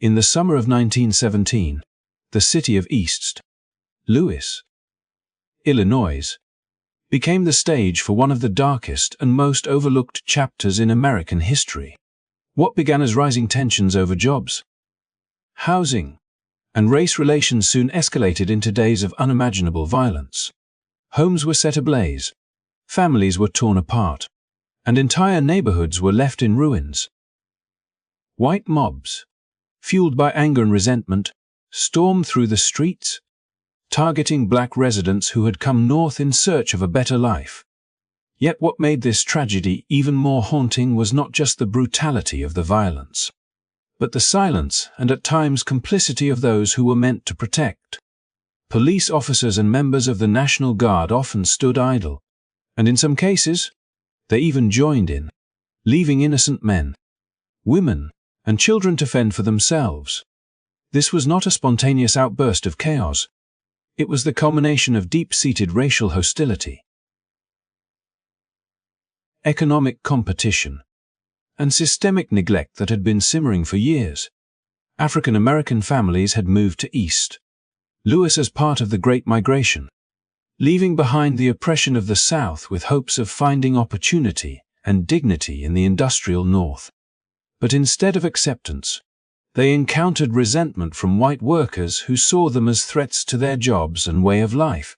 In the summer of 1917, the city of East Louis, Illinois, became the stage for one of the darkest and most overlooked chapters in American history. What began as rising tensions over jobs, housing, and race relations soon escalated into days of unimaginable violence. Homes were set ablaze, families were torn apart, and entire neighborhoods were left in ruins. White mobs, fueled by anger and resentment, stormed through the streets, targeting black residents who had come north in search of a better life. Yet what made this tragedy even more haunting was not just the brutality of the violence, but the silence and at times complicity of those who were meant to protect. Police officers and members of the National Guard often stood idle, and in some cases, they even joined in, leaving innocent men, women, and children to fend for themselves. This was not a spontaneous outburst of chaos. It was the culmination of deep-seated racial hostility, economic competition, and systemic neglect that had been simmering for years. African American families had moved to East Louis as part of the Great Migration, leaving behind the oppression of the South with hopes of finding opportunity and dignity in the industrial North. But instead of acceptance, they encountered resentment from white workers who saw them as threats to their jobs and way of life.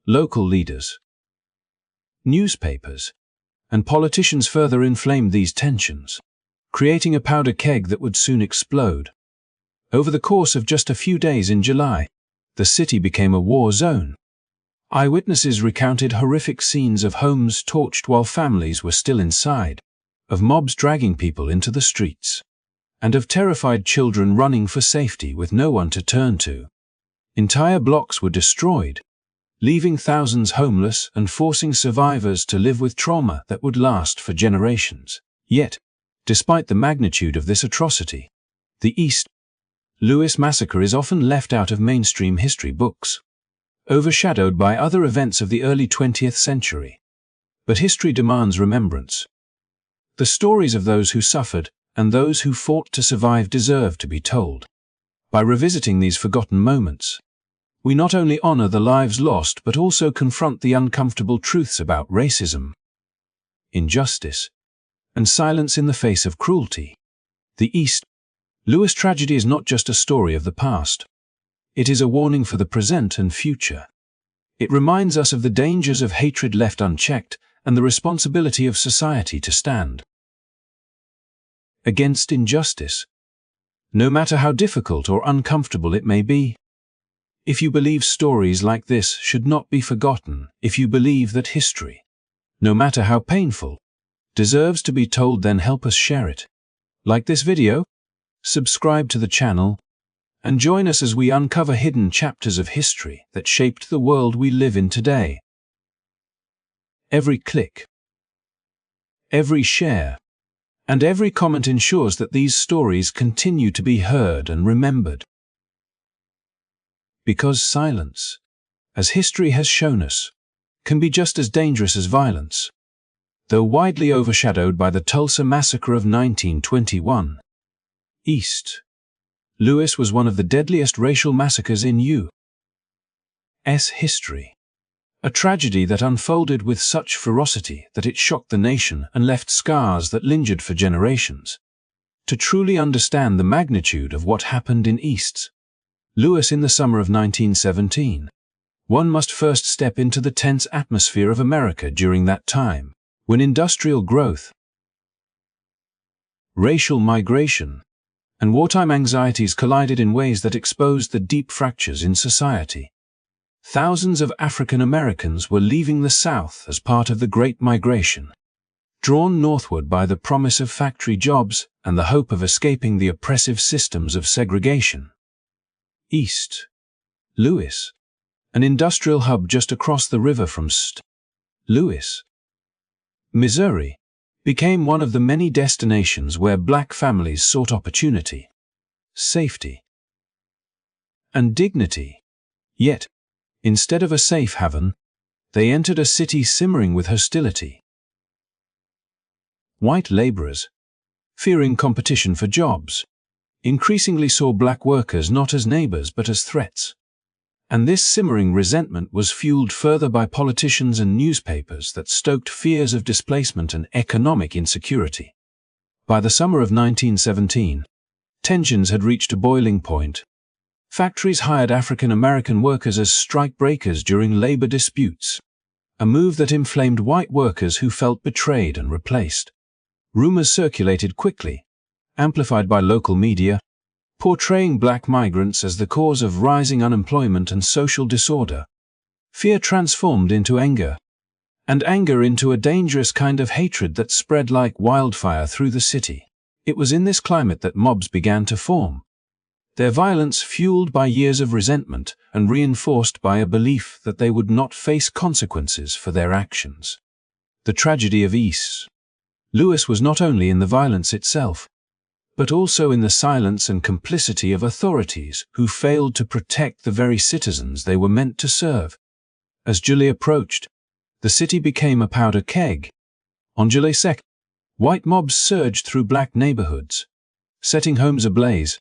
Local leaders, newspapers, and politicians further inflamed these tensions, creating a powder keg that would soon explode. Over the course of just a few days in July, the city became a war zone. Eyewitnesses recounted horrific scenes of homes torched while families were still inside, of mobs dragging people into the streets, and of terrified children running for safety with no one to turn to. Entire blocks were destroyed, leaving thousands homeless and forcing survivors to live with trauma that would last for generations. Yet, despite the magnitude of this atrocity, the East Louis massacre is often left out of mainstream history books, overshadowed by other events of the early 20th century. But history demands remembrance. The stories of those who suffered and those who fought to survive deserve to be told. By revisiting these forgotten moments, we not only honor the lives lost but also confront the uncomfortable truths about racism, injustice, and silence in the face of cruelty. The East Louis tragedy is not just a story of the past. It is a warning for the present and future. It reminds us of the dangers of hatred left unchecked and the responsibility of society to stand against injustice, no matter how difficult or uncomfortable it may be. If you believe stories like this should not be forgotten, if you believe that history, no matter how painful, deserves to be told, then help us share it. Like this video, subscribe to the channel, and join us as we uncover hidden chapters of history that shaped the world we live in today. Every click, every share, and every comment ensures that these stories continue to be heard and remembered. Because silence, as history has shown us, can be just as dangerous as violence. Though widely overshadowed by the Tulsa Massacre of 1921, East Louis was one of the deadliest racial massacres in U.S. history. A tragedy that unfolded with such ferocity that it shocked the nation and left scars that lingered for generations. To truly understand the magnitude of what happened in East Louis in the summer of 1917, one must first step into the tense atmosphere of America during that time, when industrial growth, racial migration, and wartime anxieties collided in ways that exposed the deep fractures in society. Thousands of African Americans were leaving the South as part of the Great Migration, drawn northward by the promise of factory jobs and the hope of escaping the oppressive systems of segregation. East Louis, an industrial hub just across the river from St. Louis, Missouri, became one of the many destinations where black families sought opportunity, safety, and dignity. Yet, instead of a safe haven, they entered a city simmering with hostility. White laborers, fearing competition for jobs, increasingly saw black workers not as neighbors but as threats. And this simmering resentment was fueled further by politicians and newspapers that stoked fears of displacement and economic insecurity. By the summer of 1917, tensions had reached a boiling point. Factories hired African American workers as strike breakers during labor disputes, a move that inflamed white workers who felt betrayed and replaced. Rumors circulated quickly, amplified by local media, portraying black migrants as the cause of rising unemployment and social disorder. Fear transformed into anger, and anger into a dangerous kind of hatred that spread like wildfire through the city. It was in this climate that mobs began to form, their violence fueled by years of resentment and reinforced by a belief that they would not face consequences for their actions. The tragedy of East Louis was not only in the violence itself, but also in the silence and complicity of authorities who failed to protect the very citizens they were meant to serve. As July approached, the city became a powder keg. On July 2nd, white mobs surged through black neighborhoods, setting homes ablaze,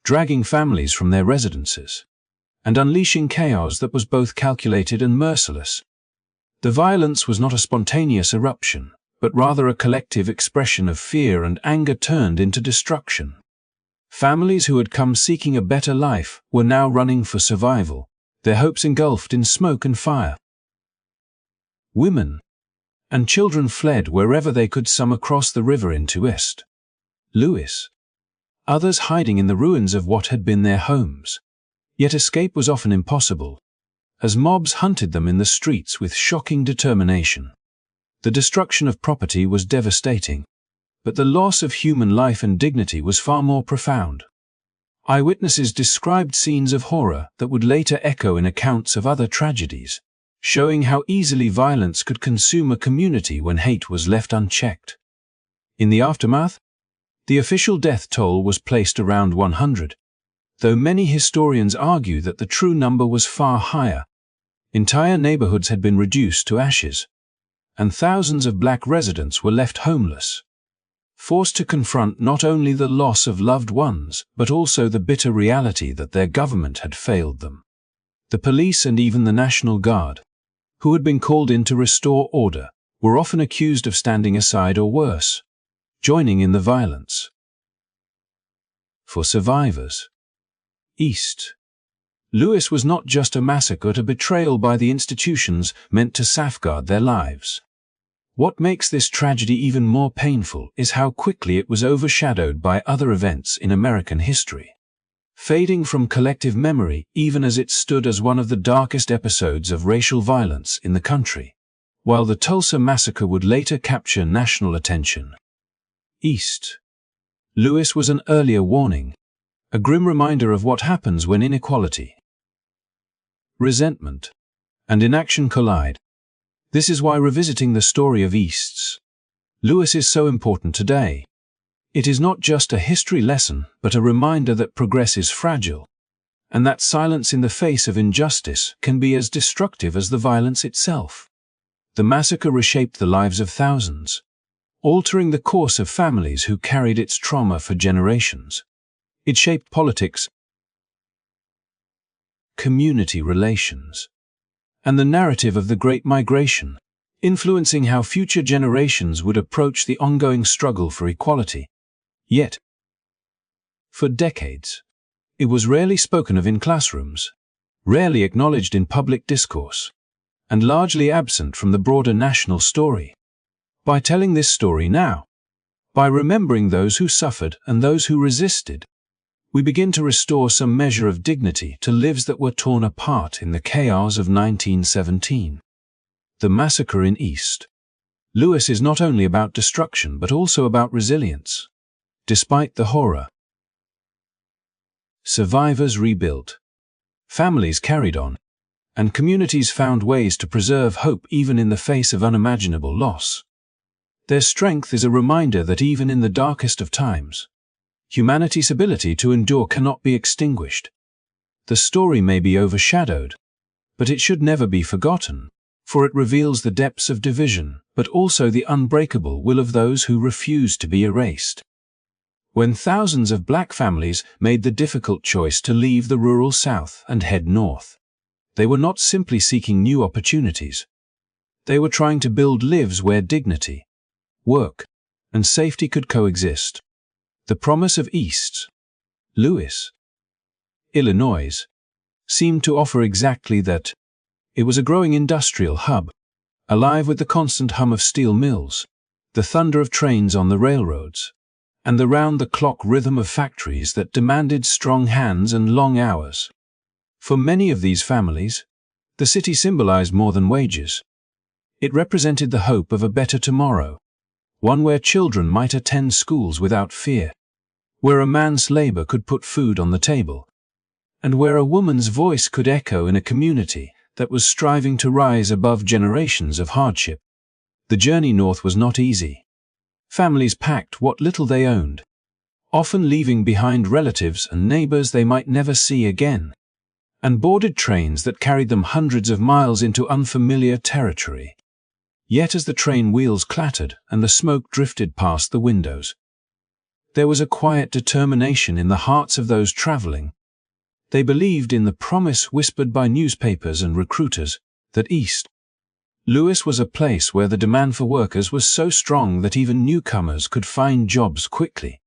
dragging families from their residences, and unleashing chaos that was both calculated and merciless. The violence was not a spontaneous eruption, but rather a collective expression of fear and anger turned into destruction. Families who had come seeking a better life were now running for survival, their hopes engulfed in smoke and fire. Women and children fled wherever they could, some across the river into East Louis, others hiding in the ruins of what had been their homes. Yet escape was often impossible, as mobs hunted them in the streets with shocking determination. The destruction of property was devastating, but the loss of human life and dignity was far more profound. Eyewitnesses described scenes of horror that would later echo in accounts of other tragedies, showing how easily violence could consume a community when hate was left unchecked. In the aftermath, the official death toll was placed around 100, though many historians argue that the true number was far higher. Entire neighborhoods had been reduced to ashes, and thousands of black residents were left homeless, forced to confront not only the loss of loved ones, but also the bitter reality that their government had failed them. The police and even the National Guard, who had been called in to restore order, were often accused of standing aside or worse, joining in the violence. For survivors, East Louis was not just a massacre but a betrayal by the institutions meant to safeguard their lives. What makes this tragedy even more painful is how quickly it was overshadowed by other events in American history, fading from collective memory even as it stood as one of the darkest episodes of racial violence in the country. While the Tulsa massacre would later capture national attention, East Louis was an earlier warning, a grim reminder of what happens when inequality, resentment, and inaction collide. This is why revisiting the story of East Louis is so important today. It is not just a history lesson, but a reminder that progress is fragile, and that silence in the face of injustice can be as destructive as the violence itself. The massacre reshaped the lives of thousands, altering the course of families who carried its trauma for generations. It shaped politics, community relations, and the narrative of the Great Migration, influencing how future generations would approach the ongoing struggle for equality. Yet, for decades, it was rarely spoken of in classrooms, rarely acknowledged in public discourse, and largely absent from the broader national story. By telling this story now, by remembering those who suffered and those who resisted, we begin to restore some measure of dignity to lives that were torn apart in the chaos of 1917. The massacre in East Louis is not only about destruction but also about resilience. Despite the horror, survivors rebuilt, families carried on, and communities found ways to preserve hope even in the face of unimaginable loss. Their strength is a reminder that even in the darkest of times, humanity's ability to endure cannot be extinguished. The story may be overshadowed, but it should never be forgotten, for it reveals the depths of division, but also the unbreakable will of those who refuse to be erased. when thousands of black families made the difficult choice to leave the rural South and head north. They were not simply seeking new opportunities. They were trying to build lives where dignity, work, and safety could coexist. The promise of East Louis, Illinois, seemed to offer exactly that. It was a growing industrial hub, alive with the constant hum of steel mills, the thunder of trains on the railroads, and the round-the-clock rhythm of factories that demanded strong hands and long hours. For many of these families, the city symbolized more than wages. It represented the hope of a better tomorrow, one where children might attend schools without fear, where a man's labor could put food on the table, and where a woman's voice could echo in a community that was striving to rise above generations of hardship. The journey north was not easy. Families packed what little they owned, often leaving behind relatives and neighbors they might never see again, and boarded trains that carried them hundreds of miles into unfamiliar territory. Yet as the train wheels clattered and the smoke drifted past the windows, there was a quiet determination in the hearts of those traveling. They believed in the promise whispered by newspapers and recruiters that East Louis was a place where the demand for workers was so strong that even newcomers could find jobs quickly.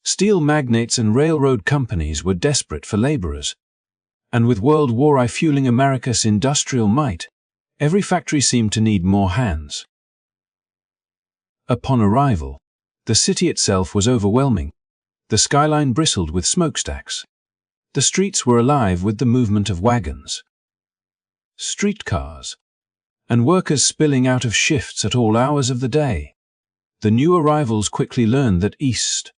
Steel magnates and railroad companies were desperate for laborers, and with World War I fueling America's industrial might, every factory seemed to need more hands. Upon arrival, the city itself was overwhelming. The skyline bristled with smokestacks. The streets were alive with the movement of wagons, streetcars, and workers spilling out of shifts at all hours of the day. The new arrivals quickly learned that East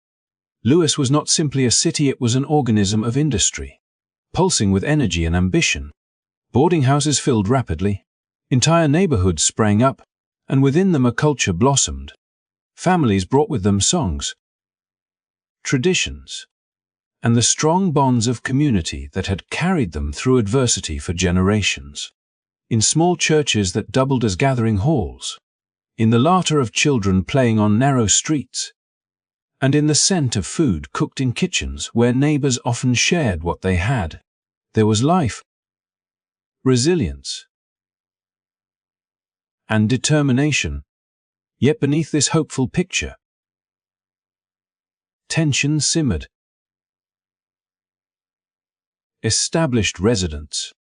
Louis was not simply a city, it was an organism of industry, pulsing with energy and ambition. Boarding houses filled rapidly, entire neighborhoods sprang up, and within them a culture blossomed. Families brought with them songs, traditions, and the strong bonds of community that had carried them through adversity for generations. In small churches that doubled as gathering halls, in the laughter of children playing on narrow streets, and in the scent of food cooked in kitchens where neighbors often shared what they had, there was life, resilience, and determination. Yet beneath this hopeful picture, tension simmered. Established residents,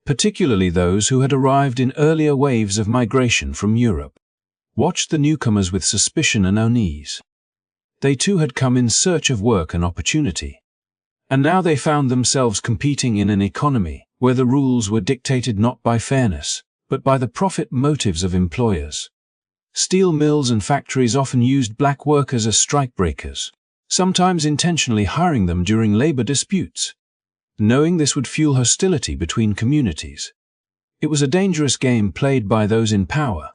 particularly those who had arrived in earlier waves of migration from Europe, watched the newcomers with suspicion and unease. They too had come in search of work and opportunity, and now they found themselves competing in an economy where the rules were dictated not by fairness, but by the profit motives of employers. Steel mills and factories often used black workers as strikebreakers, sometimes intentionally hiring them during labor disputes, knowing this would fuel hostility between communities. It was a dangerous game played by those in power,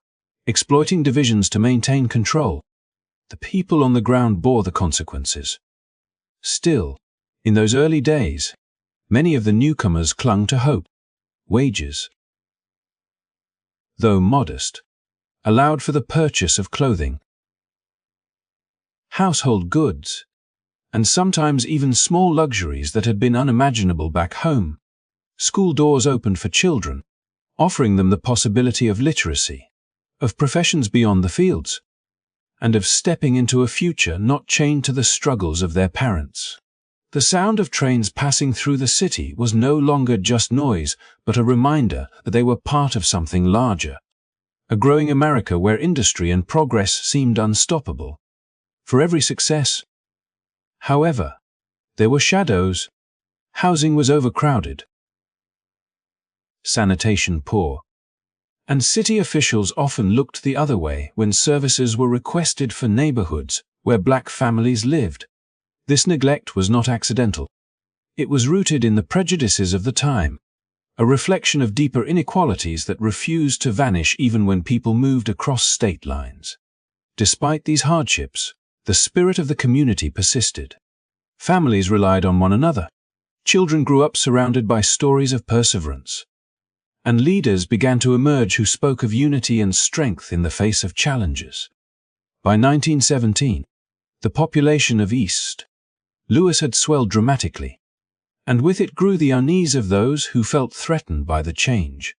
exploiting divisions to maintain control. The people on the ground bore the consequences. Still, in those early days, many of the newcomers clung to hope. Wages, though modest, allowed for the purchase of clothing, household goods, and sometimes even small luxuries that had been unimaginable back home. School doors opened for children, offering them the possibility of literacy, of professions beyond the fields, and of stepping into a future not chained to the struggles of their parents. The sound of trains passing through the city was no longer just noise, but a reminder that they were part of something larger. A growing America where industry and progress seemed unstoppable. For every success, however, there were shadows. Housing was overcrowded, sanitation poor, and city officials often looked the other way when services were requested for neighborhoods where black families lived. This neglect was not accidental. It was rooted in the prejudices of the time, a reflection of deeper inequalities that refused to vanish even when people moved across state lines. Despite these hardships, the spirit of the community persisted. Families relied on one another. Children grew up surrounded by stories of perseverance, and leaders began to emerge who spoke of unity and strength in the face of challenges. By 1917, The population of East Louis had swelled dramatically, and with it grew the unease of those who felt threatened by the change.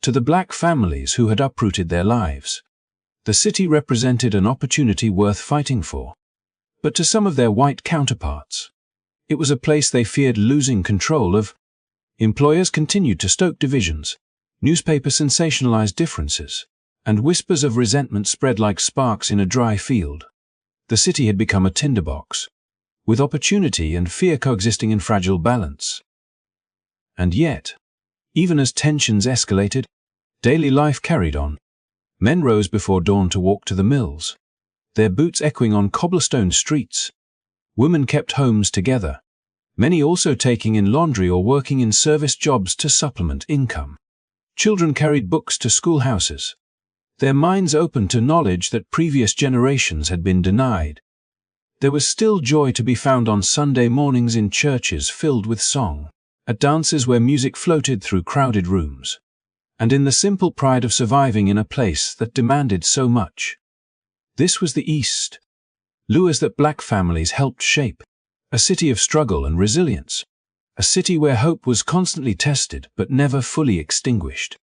To the black families who had uprooted their lives, the city represented an opportunity worth fighting for. But to some of their white counterparts, it was a place they feared losing control of. Employers continued to stoke divisions, newspapers sensationalized differences, and whispers of resentment spread like sparks in a dry field. The city had become a tinderbox, with opportunity and fear coexisting in fragile balance. And yet, even as tensions escalated, daily life carried on. Men rose before dawn to walk to the mills, their boots echoing on cobblestone streets. Women kept homes together, many also taking in laundry or working in service jobs to supplement income. Children carried books to schoolhouses, their minds open to knowledge that previous generations had been denied. There was still joy to be found on Sunday mornings in churches filled with song, at dances where music floated through crowded rooms, and in the simple pride of surviving in a place that demanded so much. This was the East Louis that black families helped shape, a city of struggle and resilience, a city where hope was constantly tested but never fully extinguished.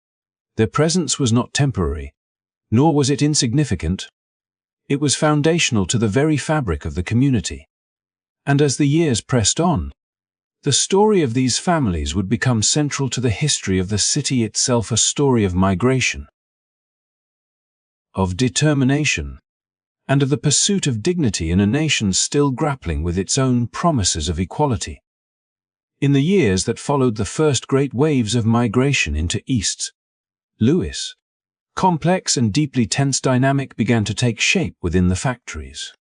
Their presence was not temporary, nor was it insignificant. It was foundational to the very fabric of the community. And as the years pressed on, the story of these families would become central to the history of the city itself, a story of migration, of determination, and of the pursuit of dignity in a nation still grappling with its own promises of equality. In the years that followed the first great waves of migration into East Louis, complex and deeply tense dynamic began to take shape within the factories,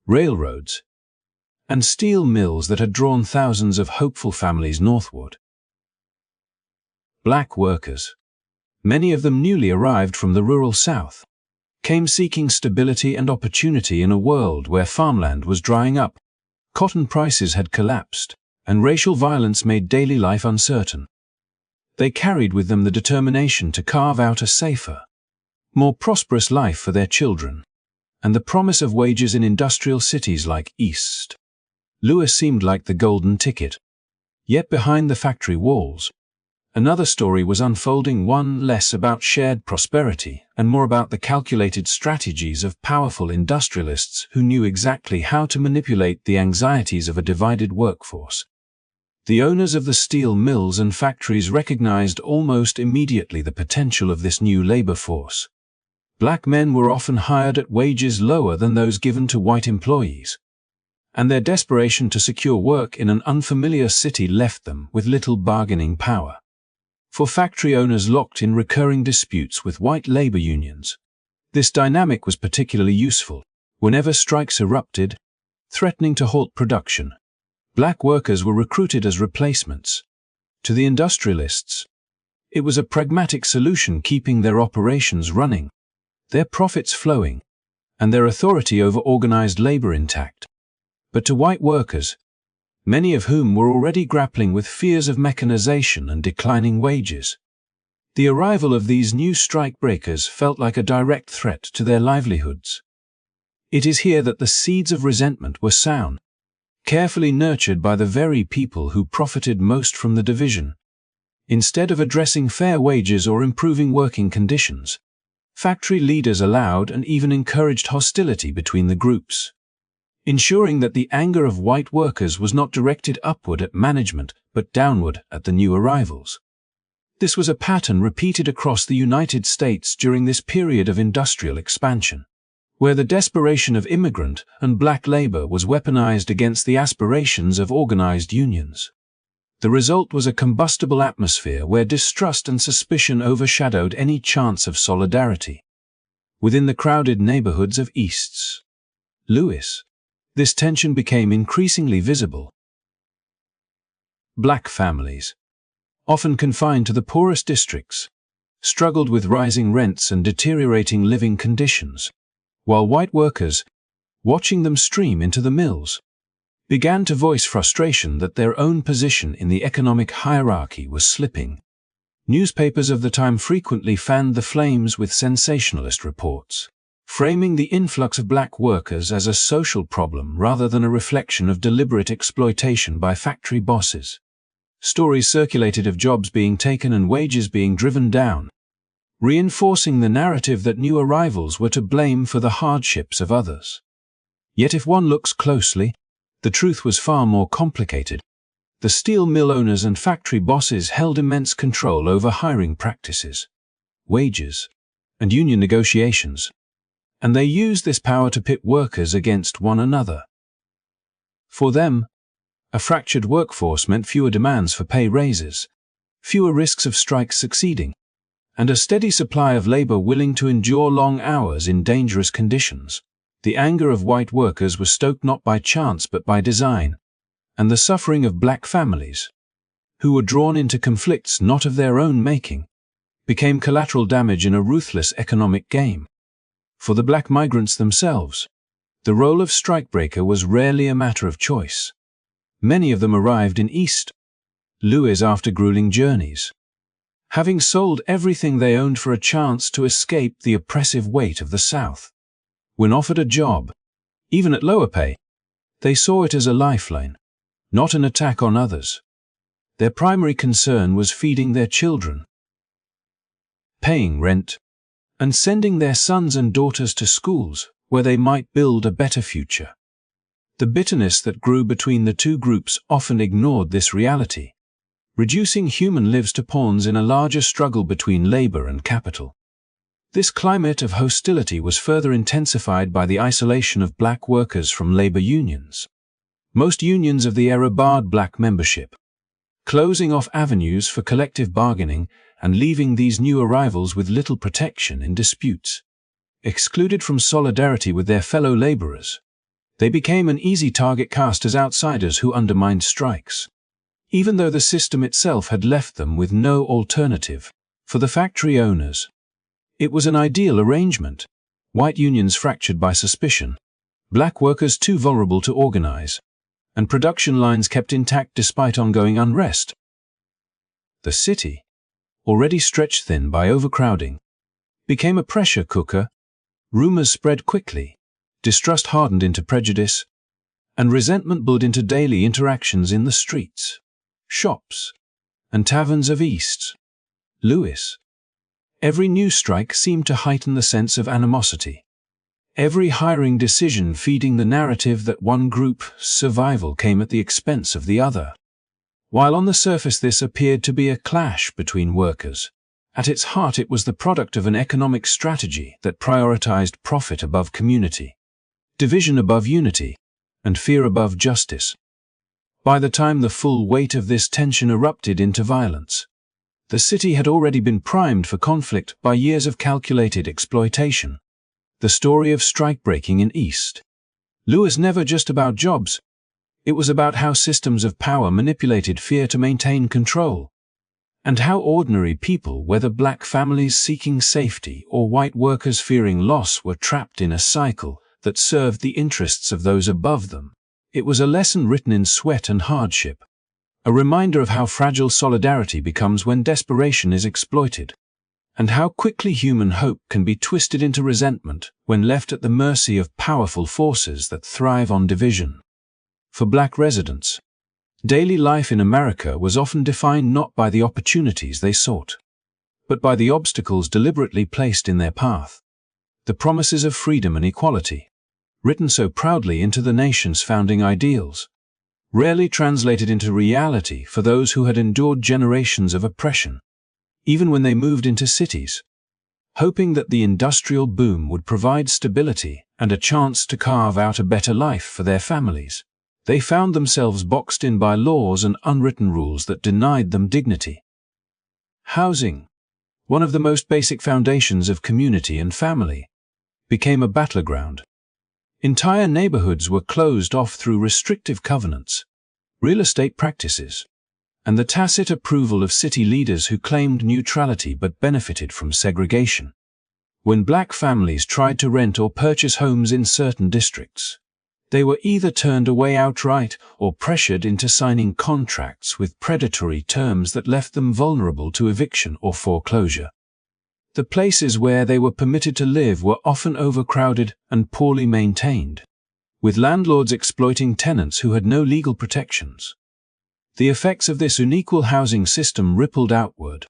railroads, and steel mills that had drawn thousands of hopeful families northward. Black workers, many of them newly arrived from the rural South, came seeking stability and opportunity in a world where farmland was drying up, cotton prices had collapsed, and racial violence made daily life uncertain. They carried with them the determination to carve out a safer, more prosperous life for their children, and the promise of wages in industrial cities like East Louis seemed like the golden ticket. Yet behind the factory walls, another story was unfolding, one less about shared prosperity and more about the calculated strategies of powerful industrialists who knew exactly how to manipulate the anxieties of a divided workforce. The owners of the steel mills and factories recognized almost immediately the potential of this new labor force. Black men were often hired at wages lower than those given to white employees, and their desperation to secure work in an unfamiliar city left them with little bargaining power. For factory owners locked in recurring disputes with white labor unions, this dynamic was particularly useful. Whenever strikes erupted, threatening to halt production, black workers were recruited as replacements. To the industrialists, it was a pragmatic solution, keeping their operations running, their profits flowing, and their authority over organized labor intact. But to white workers, many of whom were already grappling with fears of mechanization and declining wages, the arrival of these new strikebreakers felt like a direct threat to their livelihoods. It is here that the seeds of resentment were sown, carefully nurtured by the very people who profited most from the division. Instead of addressing fair wages or improving working conditions, factory leaders allowed and even encouraged hostility between the groups, ensuring that the anger of white workers was not directed upward at management but downward at the new arrivals. This was a pattern repeated across the United States during this period of industrial expansion, where the desperation of immigrant and black labor was weaponized against the aspirations of organized unions. The result was a combustible atmosphere where distrust and suspicion overshadowed any chance of solidarity. Within the crowded neighborhoods of East Louis, this tension became increasingly visible. Black families, often confined to the poorest districts, struggled with rising rents and deteriorating living conditions, while white workers, watching them stream into the mills, began to voice frustration that their own position in the economic hierarchy was slipping. Newspapers of the time frequently fanned the flames with sensationalist reports, framing the influx of black workers as a social problem rather than a reflection of deliberate exploitation by factory bosses. Stories circulated of jobs being taken and wages being driven down, reinforcing the narrative that new arrivals were to blame for the hardships of others. Yet if one looks closely, the truth was far more complicated. The steel mill owners and factory bosses held immense control over hiring practices, wages, and union negotiations, and they used this power to pit workers against one another. For them, a fractured workforce meant fewer demands for pay raises, fewer risks of strikes succeeding, and a steady supply of labor willing to endure long hours in dangerous conditions. The anger of white workers was stoked not by chance but by design, and the suffering of black families, who were drawn into conflicts not of their own making, became collateral damage in a ruthless economic game. For the black migrants themselves, the role of strikebreaker was rarely a matter of choice. Many of them arrived in East Louis after grueling journeys, having sold everything they owned for a chance to escape the oppressive weight of the South. When offered a job, even at lower pay, they saw it as a lifeline, not an attack on others. Their primary concern was feeding their children, paying rent, and sending their sons and daughters to schools where they might build a better future. The bitterness that grew between the two groups often ignored this reality, reducing human lives to pawns in a larger struggle between labor and capital. This climate of hostility was further intensified by the isolation of black workers from labor unions. Most unions of the era barred black membership, closing off avenues for collective bargaining and leaving these new arrivals with little protection in disputes. Excluded from solidarity with their fellow laborers, they became an easy target cast as outsiders who undermined strikes, even though the system itself had left them with no alternative. For the factory owners, it was an ideal arrangement. White unions fractured by suspicion, black workers too vulnerable to organize, and production lines kept intact despite ongoing unrest. The city, already stretched thin by overcrowding, became a pressure cooker. Rumors spread quickly, distrust hardened into prejudice, and resentment built into daily interactions in the streets, shops, and taverns of East Louis. Every new strike seemed to heighten the sense of animosity, every hiring decision feeding the narrative that one group's survival came at the expense of the other. While on the surface this appeared to be a clash between workers, at its heart it was the product of an economic strategy that prioritized profit above community, division above unity, and fear above justice. By the time the full weight of this tension erupted into violence, the city had already been primed for conflict by years of calculated exploitation. The story of strikebreaking in East Louis was never just about jobs. It was about how systems of power manipulated fear to maintain control, and how ordinary people, whether black families seeking safety or white workers fearing loss, were trapped in a cycle that served the interests of those above them. It was a lesson written in sweat and hardship, a reminder of how fragile solidarity becomes when desperation is exploited, and how quickly human hope can be twisted into resentment when left at the mercy of powerful forces that thrive on division. For black residents, daily life in America was often defined not by the opportunities they sought, but by the obstacles deliberately placed in their path. The promises of freedom and equality, written so proudly into the nation's founding ideals, rarely translated into reality for those who had endured generations of oppression. Even when they moved into cities, hoping that the industrial boom would provide stability and a chance to carve out a better life for their families, they found themselves boxed in by laws and unwritten rules that denied them dignity. Housing, one of the most basic foundations of community and family, became a battleground. Entire neighborhoods were closed off through restrictive covenants, real estate practices, and the tacit approval of city leaders who claimed neutrality but benefited from segregation. When black families tried to rent or purchase homes in certain districts, they were either turned away outright or pressured into signing contracts with predatory terms that left them vulnerable to eviction or foreclosure. The places where they were permitted to live were often overcrowded and poorly maintained, with landlords exploiting tenants who had no legal protections. The effects of this unequal housing system rippled outward,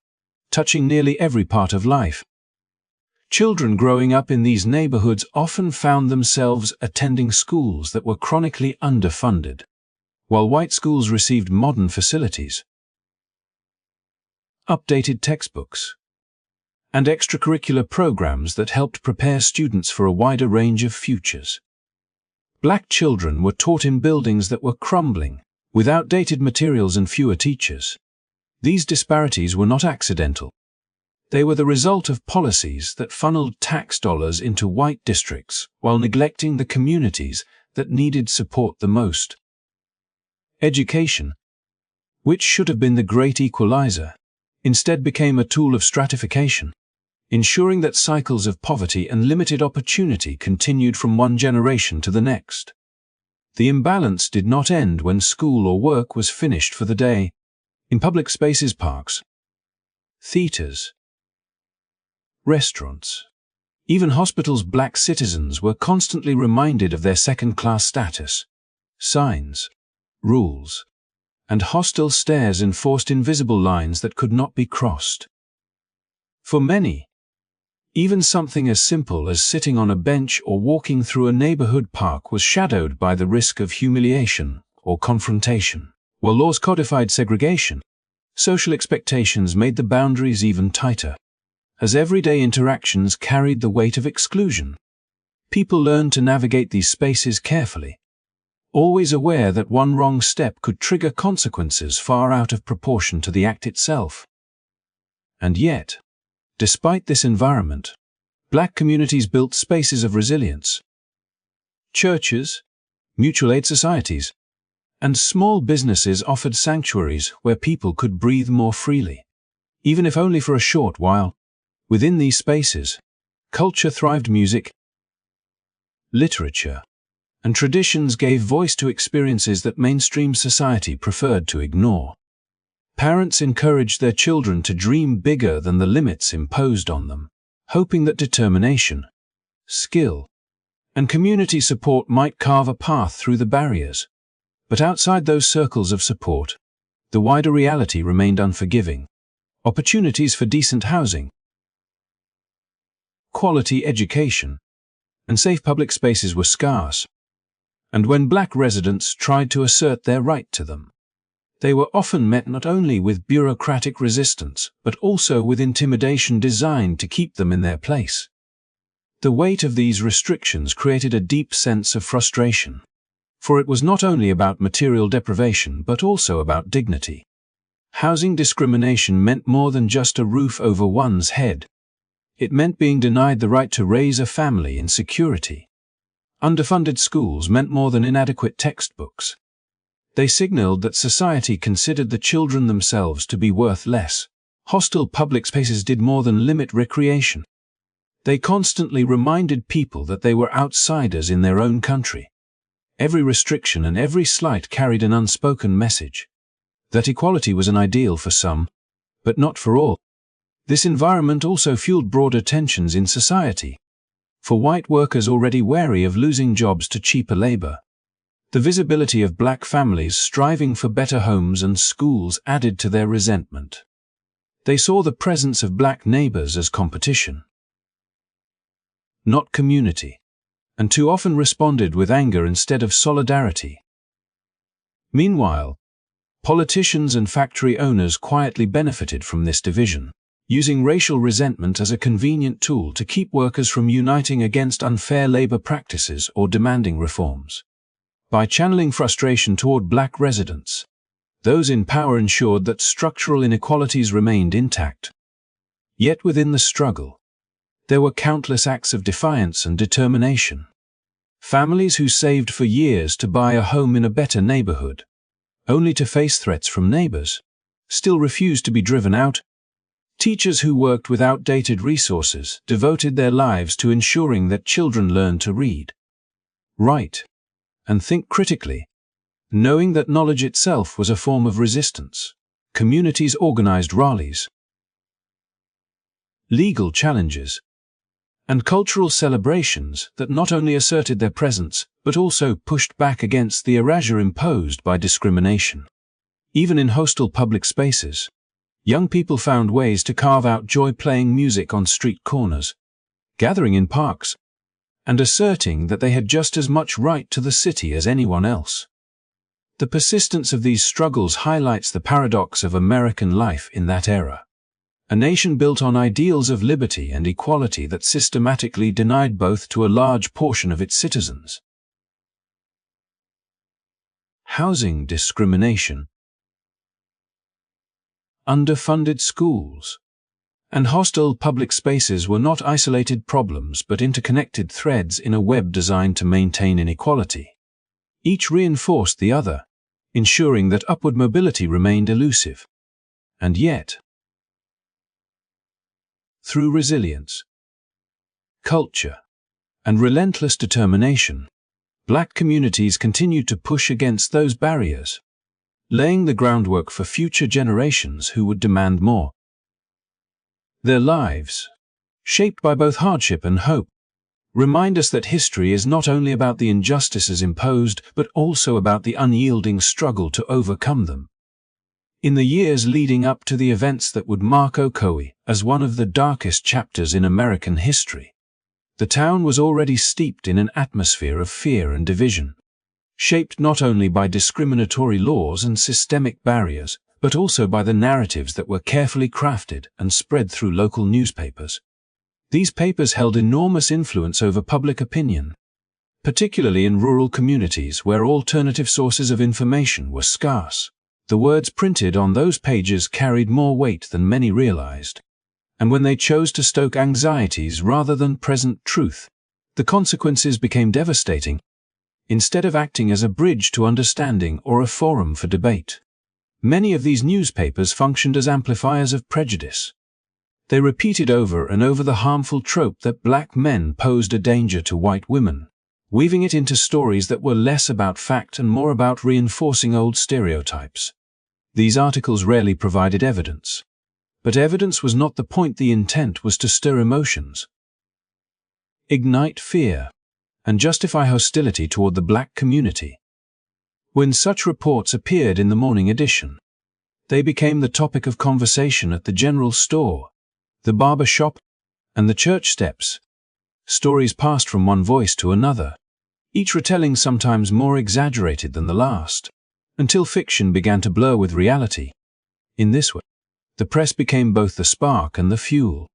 touching nearly every part of life. Children growing up in these neighborhoods often found themselves attending schools that were chronically underfunded, while white schools received modern facilities, updated textbooks, and extracurricular programs that helped prepare students for a wider range of futures. Black children were taught in buildings that were crumbling, with outdated materials and fewer teachers. These disparities were not accidental. They were the result of policies that funneled tax dollars into white districts while neglecting the communities that needed support the most. Education, which should have been the great equalizer, instead became a tool of stratification, ensuring that cycles of poverty and limited opportunity continued from one generation to the next. The imbalance did not end when school or work was finished for the day. In public spaces, parks, theaters, restaurants, even hospitals, black citizens were constantly reminded of their second-class status. Signs, rules, and hostile stares enforced invisible lines that could not be crossed. For many, even something as simple as sitting on a bench or walking through a neighborhood park was shadowed by the risk of humiliation or confrontation. While laws codified segregation, social expectations made the boundaries even tighter. As everyday interactions carried the weight of exclusion, people learned to navigate these spaces carefully, always aware that one wrong step could trigger consequences far out of proportion to the act itself. And yet, despite this environment, black communities built spaces of resilience. Churches, mutual aid societies, and small businesses offered sanctuaries where people could breathe more freely, even if only for a short while. Within these spaces, culture thrived. Music, literature, and traditions gave voice to experiences that mainstream society preferred to ignore. Parents encouraged their children to dream bigger than the limits imposed on them, hoping that determination, skill, and community support might carve a path through the barriers. But outside those circles of support, the wider reality remained unforgiving. Opportunities for decent housing, quality education, and safe public spaces were scarce. And when black residents tried to assert their right to them, they were often met not only with bureaucratic resistance, but also with intimidation designed to keep them in their place. The weight of these restrictions created a deep sense of frustration, for it was not only about material deprivation but also about dignity. Housing discrimination meant more than just a roof over one's head. It meant being denied the right to raise a family in security. Underfunded schools meant more than inadequate textbooks. They signaled that society considered the children themselves to be worth less. Hostile public spaces did more than limit recreation. They constantly reminded people that they were outsiders in their own country. Every restriction and every slight carried an unspoken message that equality was an ideal for some, but not for all. This environment also fueled broader tensions in society. For white workers already wary of losing jobs to cheaper labor, the visibility of black families striving for better homes and schools added to their resentment. They saw the presence of black neighbors as competition, not community, and too often responded with anger instead of solidarity. Meanwhile, politicians and factory owners quietly benefited from this division, using racial resentment as a convenient tool to keep workers from uniting against unfair labor practices or demanding reforms. By channeling frustration toward black residents, those in power ensured that structural inequalities remained intact. Yet within the struggle, there were countless acts of defiance and determination. Families who saved for years to buy a home in a better neighborhood, only to face threats from neighbors, still refused to be driven out. Teachers who worked with outdated resources devoted their lives to ensuring that children learned to read, write, and think critically, knowing that knowledge itself was a form of resistance. Communities organized rallies, legal challenges, and cultural celebrations that not only asserted their presence but also pushed back against the erasure imposed by discrimination. Even in hostile public spaces, young people found ways to carve out joy playing music on street corners, gathering in parks, and asserting that they had just as much right to the city as anyone else. The persistence of these struggles highlights the paradox of American life in that era. A nation built on ideals of liberty and equality that systematically denied both to a large portion of its citizens. Housing discrimination. Underfunded schools and hostile public spaces were not isolated problems but interconnected threads in a web designed to maintain inequality. Each reinforced the other, ensuring that upward mobility remained elusive. And yet, through resilience, culture, and relentless determination, Black communities continued to push against those barriers, laying the groundwork for future generations who would demand more. Their lives, shaped by both hardship and hope, remind us that history is not only about the injustices imposed but also about the unyielding struggle to overcome them. In the years leading up to the events that would mark Ocoee as one of the darkest chapters in American history, the town was already steeped in an atmosphere of fear and division, shaped not only by discriminatory laws and systemic barriers, but also by the narratives that were carefully crafted and spread through local newspapers. These papers held enormous influence over public opinion, particularly in rural communities where alternative sources of information were scarce. The words printed on those pages carried more weight than many realized, and when they chose to stoke anxieties rather than present truth, the consequences became devastating. Instead of acting as a bridge to understanding or a forum for debate, many of these newspapers functioned as amplifiers of prejudice. They repeated over and over the harmful trope that Black men posed a danger to white women, weaving it into stories that were less about fact and more about reinforcing old stereotypes. These articles rarely provided evidence, but evidence was not the point. The intent was to stir emotions, ignite fear, and justify hostility toward the Black community. When such reports appeared in the morning edition, they became the topic of conversation at the general store, the barber shop, and the church steps. Stories passed from one voice to another, each retelling sometimes more exaggerated than the last, until fiction began to blur with reality. In this way, the press became both the spark and the fuel,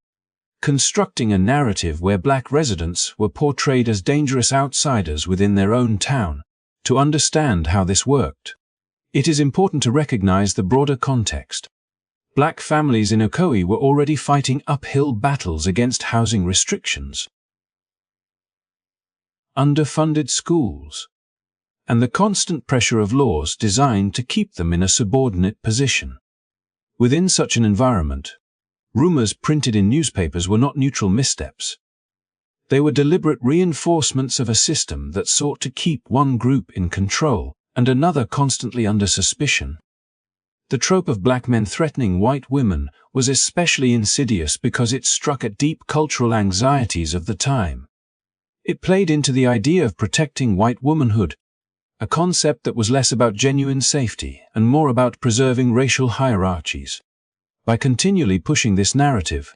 constructing a narrative where Black residents were portrayed as dangerous outsiders within their own town. To understand how this worked, it is important to recognize the broader context. Black families in Ocoee were already fighting uphill battles against housing restrictions, underfunded schools, and the constant pressure of laws designed to keep them in a subordinate position. Within such an environment, rumors printed in newspapers were not neutral missteps. They were deliberate reinforcements of a system that sought to keep one group in control and another constantly under suspicion. The trope of Black men threatening white women was especially insidious because it struck at deep cultural anxieties of the time. It played into the idea of protecting white womanhood, a concept that was less about genuine safety and more about preserving racial hierarchies. By continually pushing this narrative,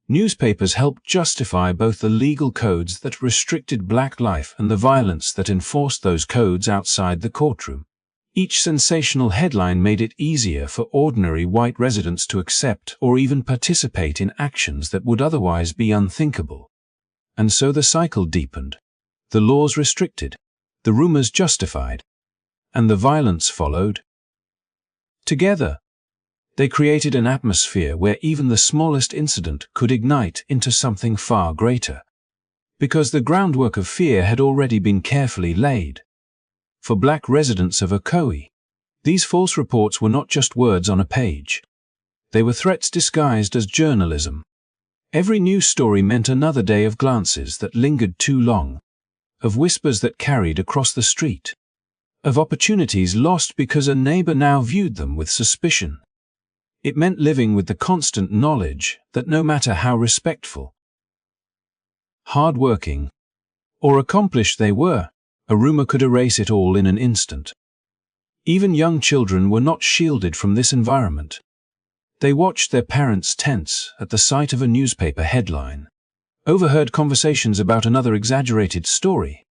newspapers helped justify both the legal codes that restricted Black life and the violence that enforced those codes outside the courtroom. Each sensational headline made it easier for ordinary white residents to accept or even participate in actions that would otherwise be unthinkable. And so the cycle deepened. The laws restricted, the rumors justified, and the violence followed. Together, they created an atmosphere where even the smallest incident could ignite into something far greater, because the groundwork of fear had already been carefully laid. For Black residents of Ocoee, these false reports were not just words on a page. They were threats disguised as journalism. Every news story meant another day of glances that lingered too long, of whispers that carried across the street, of opportunities lost because a neighbor now viewed them with suspicion. It meant living with the constant knowledge that no matter how respectful, hard-working, or accomplished they were, a rumor could erase it all in an instant. Even young children were not shielded from this environment. They watched their parents tense at the sight of a newspaper headline, overheard conversations about another exaggerated story,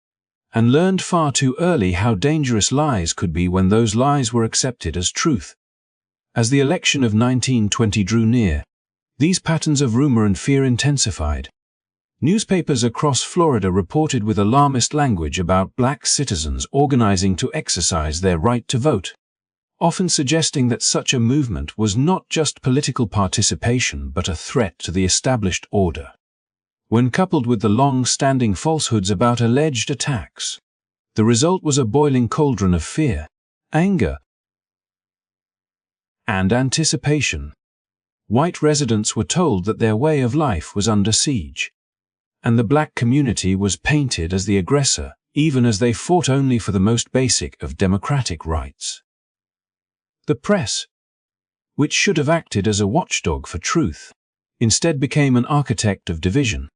and learned far too early how dangerous lies could be when those lies were accepted as truth. As the election of 1920 drew near, these patterns of rumor and fear intensified. Newspapers across Florida reported with alarmist language about black citizens organizing to exercise their right to vote, often suggesting that such a movement was not just political participation but a threat to the established order. When coupled with the long-standing falsehoods about alleged attacks, the result was a boiling cauldron of fear, anger, and anticipation. White residents were told that their way of life was under siege, and the black community was painted as the aggressor, even as they fought only for the most basic of democratic rights. The press, which should have acted as a watchdog for truth, instead became an architect of division,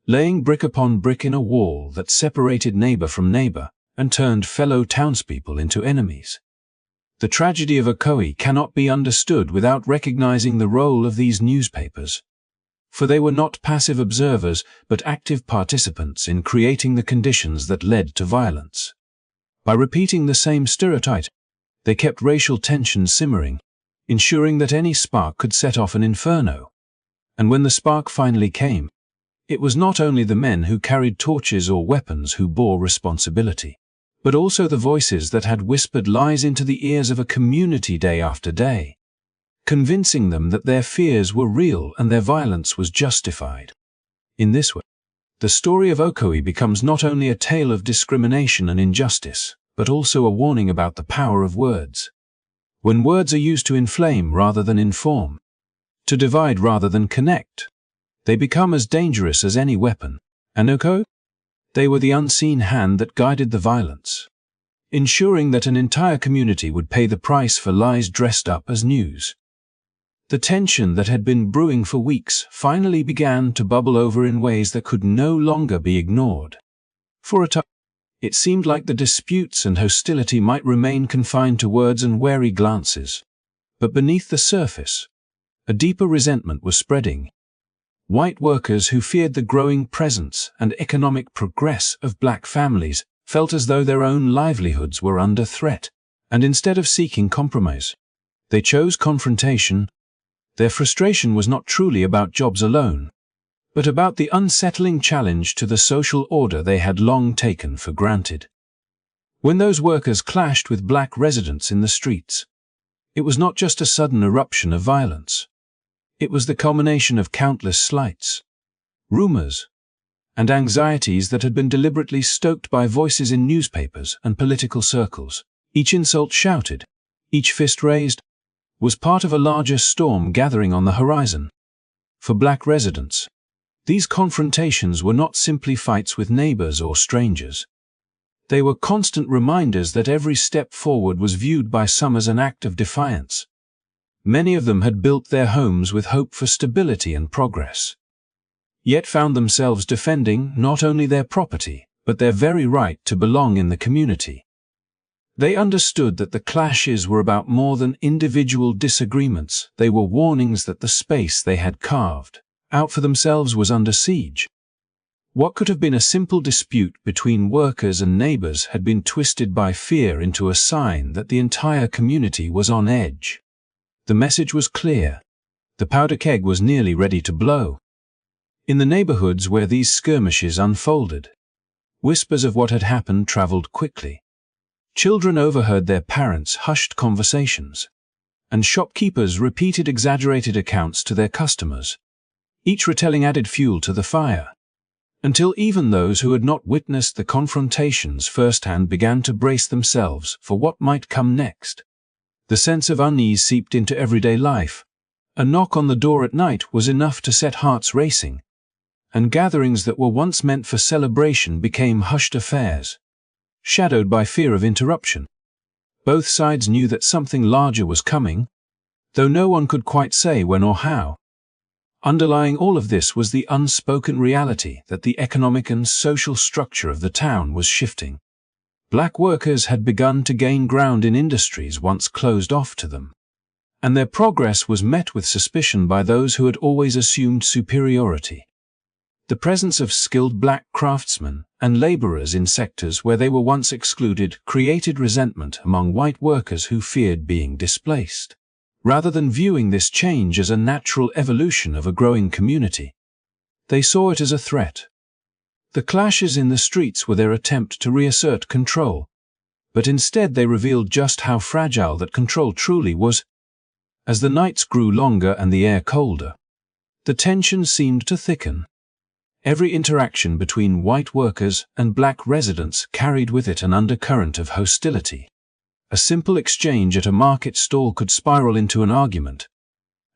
laying brick upon brick in a wall that separated neighbor from neighbor and turned fellow townspeople into enemies. The tragedy of Ocoee cannot be understood without recognizing the role of these newspapers, for they were not passive observers but active participants in creating the conditions that led to violence. By repeating the same stereotype, they kept racial tensions simmering, ensuring that any spark could set off an inferno. And when the spark finally came, it was not only the men who carried torches or weapons who bore responsibility, but also the voices that had whispered lies into the ears of a community day after day, convincing them that their fears were real and their violence was justified. In this way, the story of Ocoee becomes not only a tale of discrimination and injustice, but also a warning about the power of words. When words are used to inflame rather than inform, to divide rather than connect, they become as dangerous as any weapon. And Ocoee? They were the unseen hand that guided the violence, ensuring that an entire community would pay the price for lies dressed up as news. The tension that had been brewing for weeks finally began to bubble over in ways that could no longer be ignored. For a time, it seemed like the disputes and hostility might remain confined to words and wary glances. But beneath the surface, a deeper resentment was spreading. White workers who feared the growing presence and economic progress of black families felt as though their own livelihoods were under threat, and instead of seeking compromise, they chose confrontation. Their frustration was not truly about jobs alone, but about the unsettling challenge to the social order they had long taken for granted. When those workers clashed with black residents in the streets, it was not just a sudden eruption of violence. It was the culmination of countless slights, rumors, and anxieties that had been deliberately stoked by voices in newspapers and political circles. Each insult shouted, each fist raised, was part of a larger storm gathering on the horizon. For black residents, these confrontations were not simply fights with neighbors or strangers. They were constant reminders that every step forward was viewed by some as an act of defiance. Many of them had built their homes with hope for stability and progress, yet found themselves defending not only their property, but their very right to belong in the community. They understood that the clashes were about more than individual disagreements. They were warnings that the space they had carved out for themselves was under siege. What could have been a simple dispute between workers and neighbors had been twisted by fear into a sign that the entire community was on edge. The message was clear. The powder keg was nearly ready to blow. In the neighborhoods where these skirmishes unfolded, whispers of what had happened traveled quickly. Children overheard their parents' hushed conversations, and shopkeepers repeated exaggerated accounts to their customers. Each retelling added fuel to the fire, until even those who had not witnessed the confrontations firsthand began to brace themselves for what might come next. The sense of unease seeped into everyday life. A knock on the door at night was enough to set hearts racing, and gatherings that were once meant for celebration became hushed affairs, shadowed by fear of interruption. Both sides knew that something larger was coming. though no one could quite say when or how. Underlying all of this was the unspoken reality that the economic and social structure of the town was shifting. Black workers had begun to gain ground in industries once closed off to them, and their progress was met with suspicion by those who had always assumed superiority. The presence of skilled black craftsmen and laborers in sectors where they were once excluded created resentment among white workers who feared being displaced. Rather than viewing this change as a natural evolution of a growing community, they saw it as a threat. The clashes in the streets were their attempt to reassert control, but instead they revealed just how fragile that control truly was. As the nights grew longer and the air colder, the tension seemed to thicken. Every interaction between white workers and black residents carried with it an undercurrent of hostility. A simple exchange at a market stall could spiral into an argument,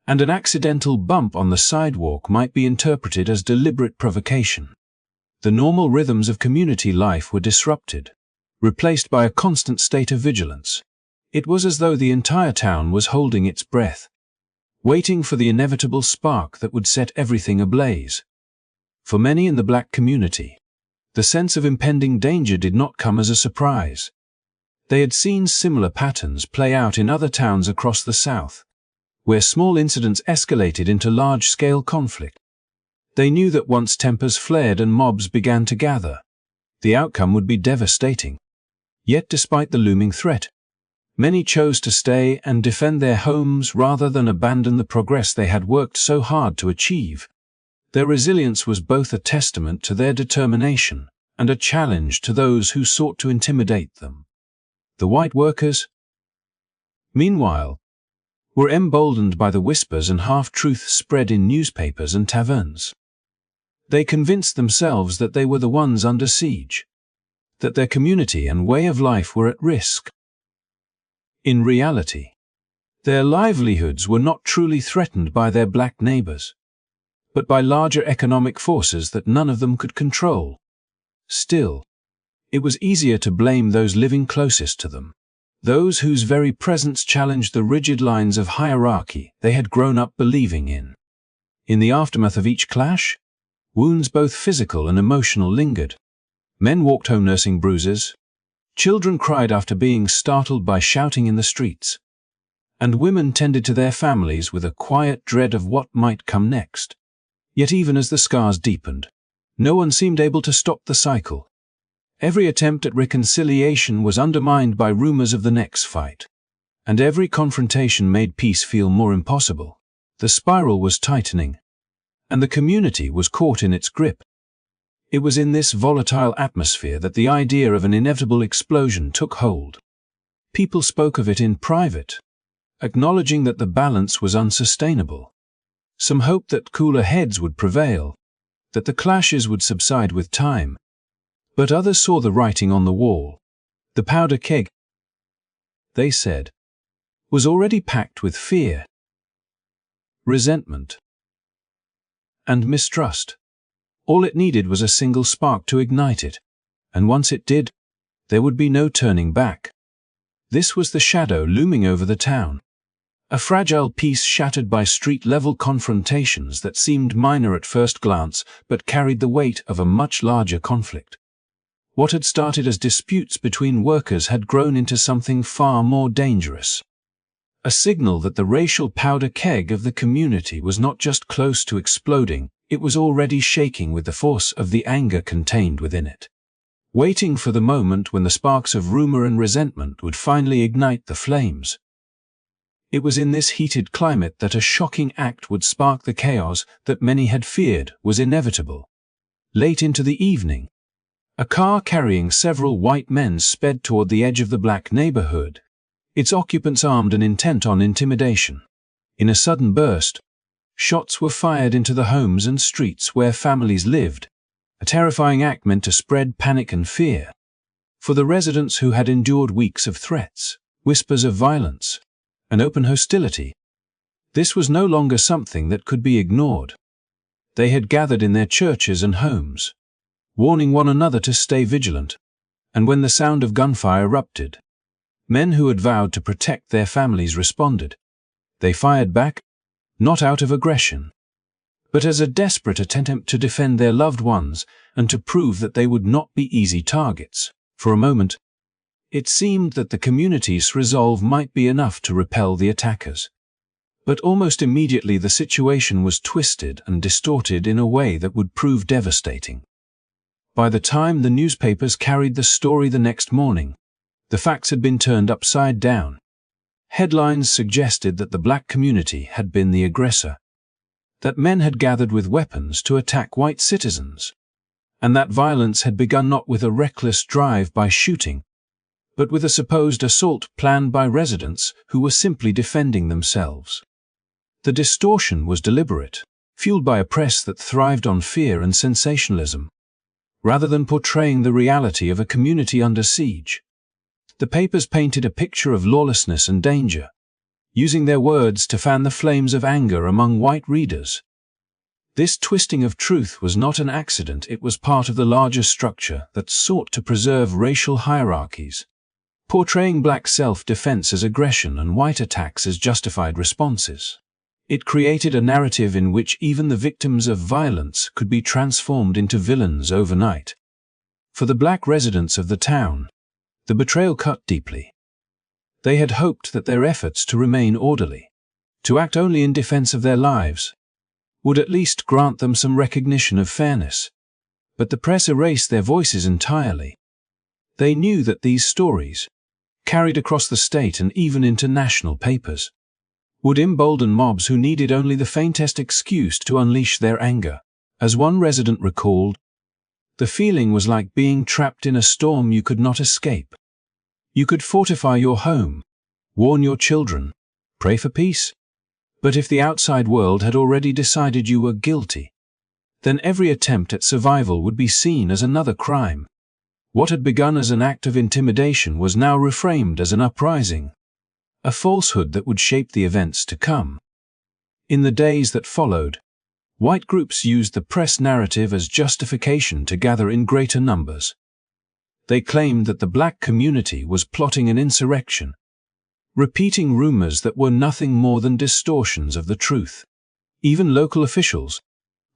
and an accidental bump on the sidewalk might be interpreted as deliberate provocation. The normal rhythms of community life were disrupted, replaced by a constant state of vigilance. It was as though the entire town was holding its breath, waiting for the inevitable spark that would set everything ablaze. For many in the black community, the sense of impending danger did not come as a surprise. They had seen similar patterns play out in other towns across the South, where small incidents escalated into large-scale conflict. They knew that once tempers flared and mobs began to gather, the outcome would be devastating. Yet despite the looming threat, many chose to stay and defend their homes rather than abandon the progress they had worked so hard to achieve. Their resilience was both a testament to their determination and a challenge to those who sought to intimidate them. The white workers, meanwhile, were emboldened by the whispers and half-truths spread in newspapers and taverns. They convinced themselves that they were the ones under siege, that their community and way of life were at risk. In reality, their livelihoods were not truly threatened by their black neighbors, but by larger economic forces that none of them could control. Still, it was easier to blame those living closest to them, those whose very presence challenged the rigid lines of hierarchy they had grown up believing in. In the aftermath of each clash, wounds both physical and emotional lingered. Men walked home nursing bruises, children cried after being startled by shouting in the streets, and women tended to their families with a quiet dread of what might come next. Yet even as the scars deepened, no one seemed able to stop the cycle. Every attempt at reconciliation was undermined by rumors of the next fight, and every confrontation made peace feel more impossible. The spiral was tightening, and the community was caught in its grip. It was in this volatile atmosphere that the idea of an inevitable explosion took hold. People spoke of it in private, acknowledging that the balance was unsustainable. Some hoped that cooler heads would prevail, that the clashes would subside with time. But others saw the writing on the wall. The powder keg, they said, was already packed with fear, resentment, and mistrust. All it needed was a single spark to ignite it, and once it did, there would be no turning back. This was the shadow looming over the town, a fragile piece shattered by street-level confrontations that seemed minor at first glance but carried the weight of a much larger conflict. What had started as disputes between workers had grown into something far more dangerous. A signal that the racial powder keg of the community was not just close to exploding, it was already shaking with the force of the anger contained within it, waiting for the moment when the sparks of rumor and resentment would finally ignite the flames. It was in this heated climate that a shocking act would spark the chaos that many had feared was inevitable. Late into the evening, a car carrying several white men sped toward the edge of the black neighborhood, its occupants armed and intent on intimidation. In a sudden burst, shots were fired into the homes and streets where families lived, a terrifying act meant to spread panic and fear. For the residents who had endured weeks of threats, whispers of violence, and open hostility, this was no longer something that could be ignored. They had gathered in their churches and homes, warning one another to stay vigilant, and when the sound of gunfire erupted, men who had vowed to protect their families responded. They fired back, not out of aggression, but as a desperate attempt to defend their loved ones and to prove that they would not be easy targets. For a moment, it seemed that the community's resolve might be enough to repel the attackers. But almost immediately the situation was twisted and distorted in a way that would prove devastating. By the time the newspapers carried the story the next morning, the facts had been turned upside down. Headlines suggested that the black community had been the aggressor, that men had gathered with weapons to attack white citizens, and that violence had begun not with a reckless drive-by shooting, but with a supposed assault planned by residents who were simply defending themselves. The distortion was deliberate, fueled by a press that thrived on fear and sensationalism, rather than portraying the reality of a community under siege. The papers painted a picture of lawlessness and danger, using their words to fan the flames of anger among white readers. This twisting of truth was not an accident, it was part of the larger structure that sought to preserve racial hierarchies, portraying black self-defense as aggression and white attacks as justified responses. It created a narrative in which even the victims of violence could be transformed into villains overnight. For the black residents of the town, the betrayal cut deeply. They had hoped that their efforts to remain orderly, to act only in defense of their lives, would at least grant them some recognition of fairness. But the press erased their voices entirely. They knew that these stories, carried across the state and even into national papers, would embolden mobs who needed only the faintest excuse to unleash their anger. As one resident recalled, the feeling was like being trapped in a storm you could not escape. You could fortify your home, warn your children, pray for peace, but if the outside world had already decided you were guilty, then every attempt at survival would be seen as another crime. What had begun as an act of intimidation was now reframed as an uprising, a falsehood that would shape the events to come. In the days that followed, white groups used the press narrative as justification to gather in greater numbers. They claimed that the black community was plotting an insurrection, repeating rumors that were nothing more than distortions of the truth. Even local officials,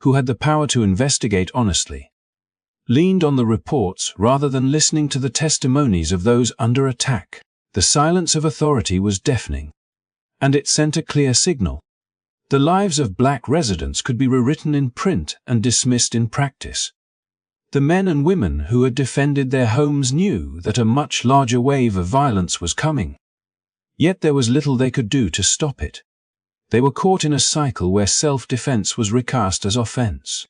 who had the power to investigate honestly, leaned on the reports rather than listening to the testimonies of those under attack. The silence of authority was deafening, and it sent a clear signal. The lives of black residents could be rewritten in print and dismissed in practice. The men and women who had defended their homes knew that a much larger wave of violence was coming. Yet there was little they could do to stop it. They were caught in a cycle where self-defense was recast as offense,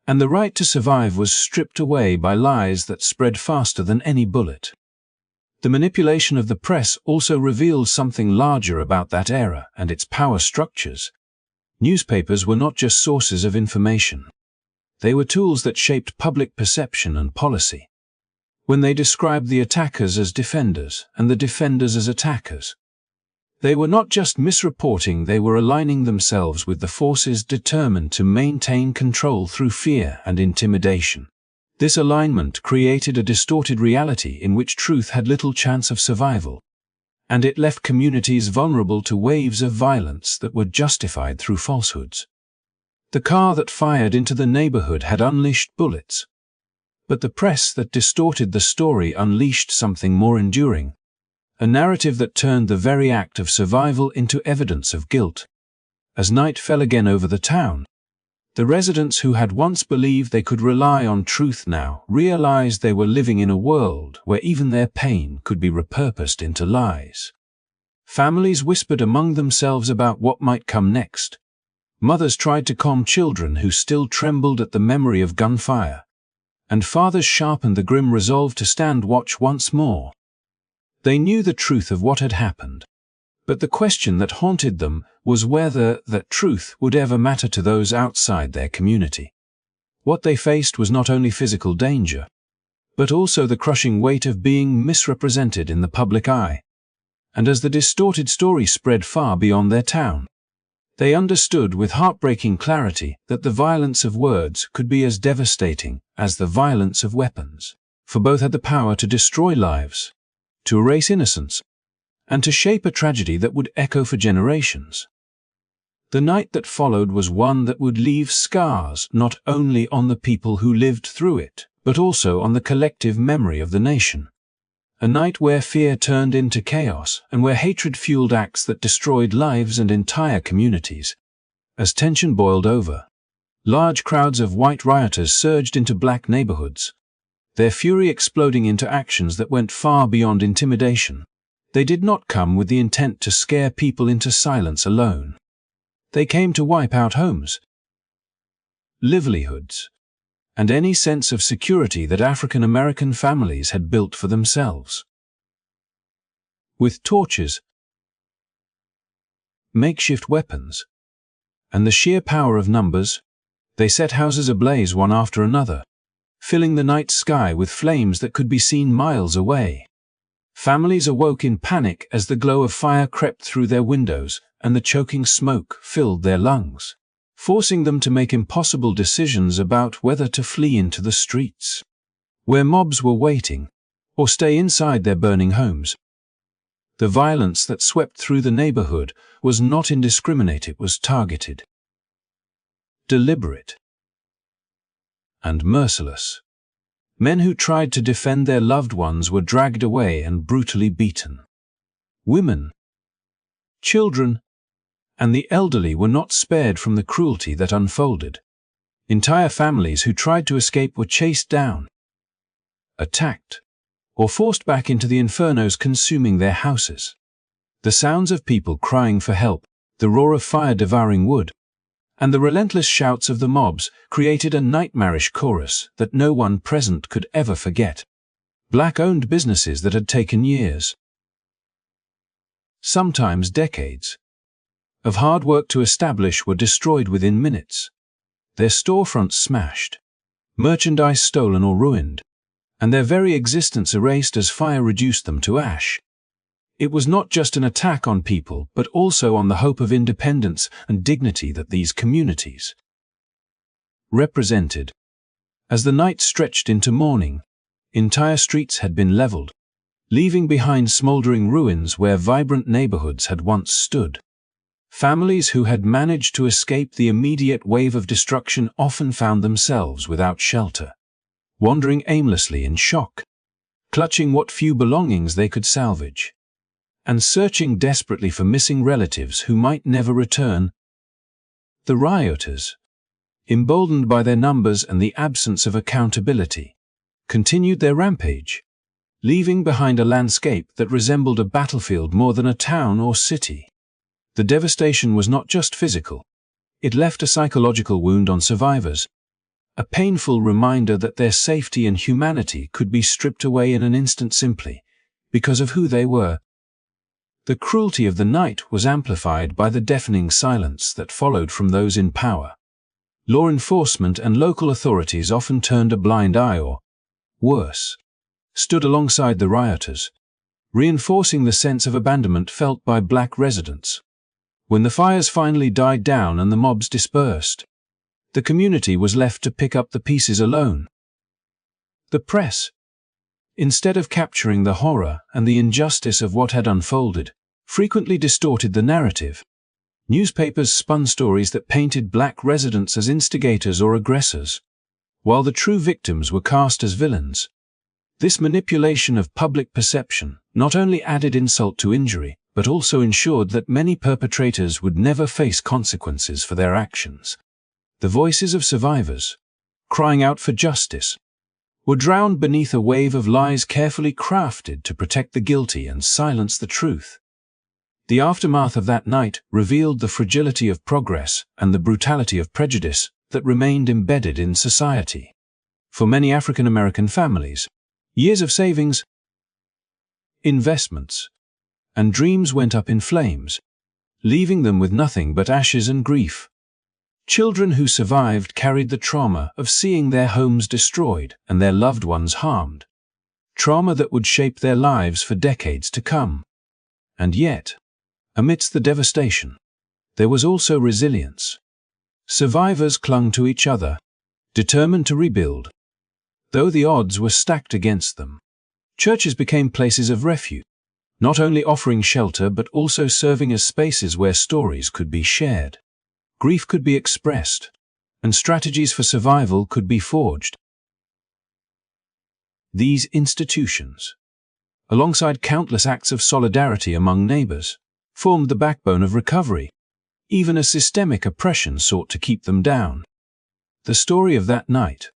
and the right to survive was stripped away by lies that spread faster than any bullet. The manipulation of the press also revealed something larger about that era and its power structures. Newspapers were not just sources of information. They were tools that shaped public perception and policy. When they described the attackers as defenders and the defenders as attackers, they were not just misreporting, they were aligning themselves with the forces determined to maintain control through fear and intimidation. This alignment created a distorted reality in which truth had little chance of survival, and it left communities vulnerable to waves of violence that were justified through falsehoods. The car that fired into the neighborhood had unleashed bullets, but the press that distorted the story unleashed something more enduring, a narrative that turned the very act of survival into evidence of guilt. As night fell again over the town, the residents who had once believed they could rely on truth now realized they were living in a world where even their pain could be repurposed into lies. Families whispered among themselves about what might come next. Mothers tried to calm children who still trembled at the memory of gunfire, and fathers sharpened the grim resolve to stand watch once more. They knew the truth of what had happened, but the question that haunted them was whether that truth would ever matter to those outside their community. What they faced was not only physical danger, but also the crushing weight of being misrepresented in the public eye. And as the distorted story spread far beyond their town, they understood with heartbreaking clarity that the violence of words could be as devastating as the violence of weapons, for both had the power to destroy lives, to erase innocence, and to shape a tragedy that would echo for generations. The night that followed was one that would leave scars not only on the people who lived through it, but also on the collective memory of the nation. A night where fear turned into chaos and where hatred fueled acts that destroyed lives and entire communities. As tension boiled over, large crowds of white rioters surged into black neighborhoods, their fury exploding into actions that went far beyond intimidation. They did not come with the intent to scare people into silence alone. They came to wipe out homes, livelihoods, and any sense of security that African American families had built for themselves. With torches, makeshift weapons, and the sheer power of numbers, they set houses ablaze one after another, filling the night sky with flames that could be seen miles away. Families awoke in panic as the glow of fire crept through their windows and the choking smoke filled their lungs, forcing them to make impossible decisions about whether to flee into the streets, where mobs were waiting, or stay inside their burning homes. The violence that swept through the neighborhood was not indiscriminate, it was targeted, deliberate, and merciless. Men who tried to defend their loved ones were dragged away and brutally beaten. Women, children, and the elderly were not spared from the cruelty that unfolded. Entire families who tried to escape were chased down, attacked, or forced back into the infernos consuming their houses. The sounds of people crying for help, the roar of fire devouring wood, and the relentless shouts of the mobs created a nightmarish chorus that no one present could ever forget. Black-owned businesses that had taken years, sometimes decades, of hard work to establish were destroyed within minutes, their storefronts smashed, merchandise stolen or ruined, and their very existence erased as fire reduced them to ash. It was not just an attack on people, but also on the hope of independence and dignity that these communities represented. As the night stretched into morning, entire streets had been leveled, leaving behind smoldering ruins where vibrant neighborhoods had once stood. Families who had managed to escape the immediate wave of destruction often found themselves without shelter, wandering aimlessly in shock, clutching what few belongings they could salvage, and searching desperately for missing relatives who might never return. The rioters, emboldened by their numbers and the absence of accountability, continued their rampage, leaving behind a landscape that resembled a battlefield more than a town or city. The devastation was not just physical. It left a psychological wound on survivors, a painful reminder that their safety and humanity could be stripped away in an instant simply because of who they were. The cruelty of the night was amplified by the deafening silence that followed from those in power. Law enforcement and local authorities often turned a blind eye or, worse, stood alongside the rioters, reinforcing the sense of abandonment felt by black residents. When the fires finally died down and the mobs dispersed, the community was left to pick up the pieces alone. The press, instead of capturing the horror and the injustice of what had unfolded, frequently distorted the narrative. Newspapers spun stories that painted black residents as instigators or aggressors, while the true victims were cast as villains. This manipulation of public perception not only added insult to injury, but also ensured that many perpetrators would never face consequences for their actions. The voices of survivors, crying out for justice, were drowned beneath a wave of lies carefully crafted to protect the guilty and silence the truth. The aftermath of that night revealed the fragility of progress and the brutality of prejudice that remained embedded in society. For many African American families, years of savings, investments, and dreams went up in flames, leaving them with nothing but ashes and grief. Children who survived carried the trauma of seeing their homes destroyed and their loved ones harmed, trauma that would shape their lives for decades to come. And yet, amidst the devastation, there was also resilience. Survivors clung to each other, determined to rebuild, though the odds were stacked against them. Churches became places of refuge, not only offering shelter but also serving as spaces where stories could be shared, grief could be expressed, and strategies for survival could be forged. These institutions, alongside countless acts of solidarity among neighbors, formed the backbone of recovery, even as systemic oppression sought to keep them down. The story of that night,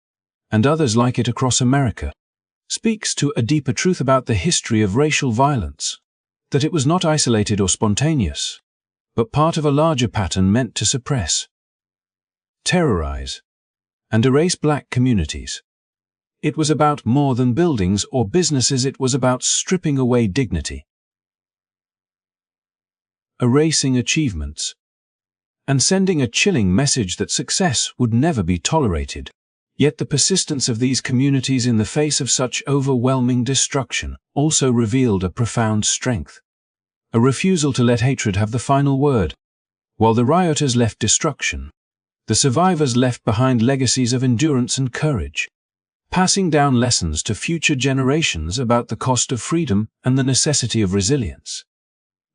and others like it across America, speaks to a deeper truth about the history of racial violence, that it was not isolated or spontaneous, but part of a larger pattern meant to suppress, terrorize, and erase black communities. It was about more than buildings or businesses. It was about stripping away dignity, erasing achievements, and sending a chilling message that success would never be tolerated. Yet the persistence of these communities in the face of such overwhelming destruction also revealed a profound strength, a refusal to let hatred have the final word. While the rioters left destruction, the survivors left behind legacies of endurance and courage, passing down lessons to future generations about the cost of freedom and the necessity of resilience.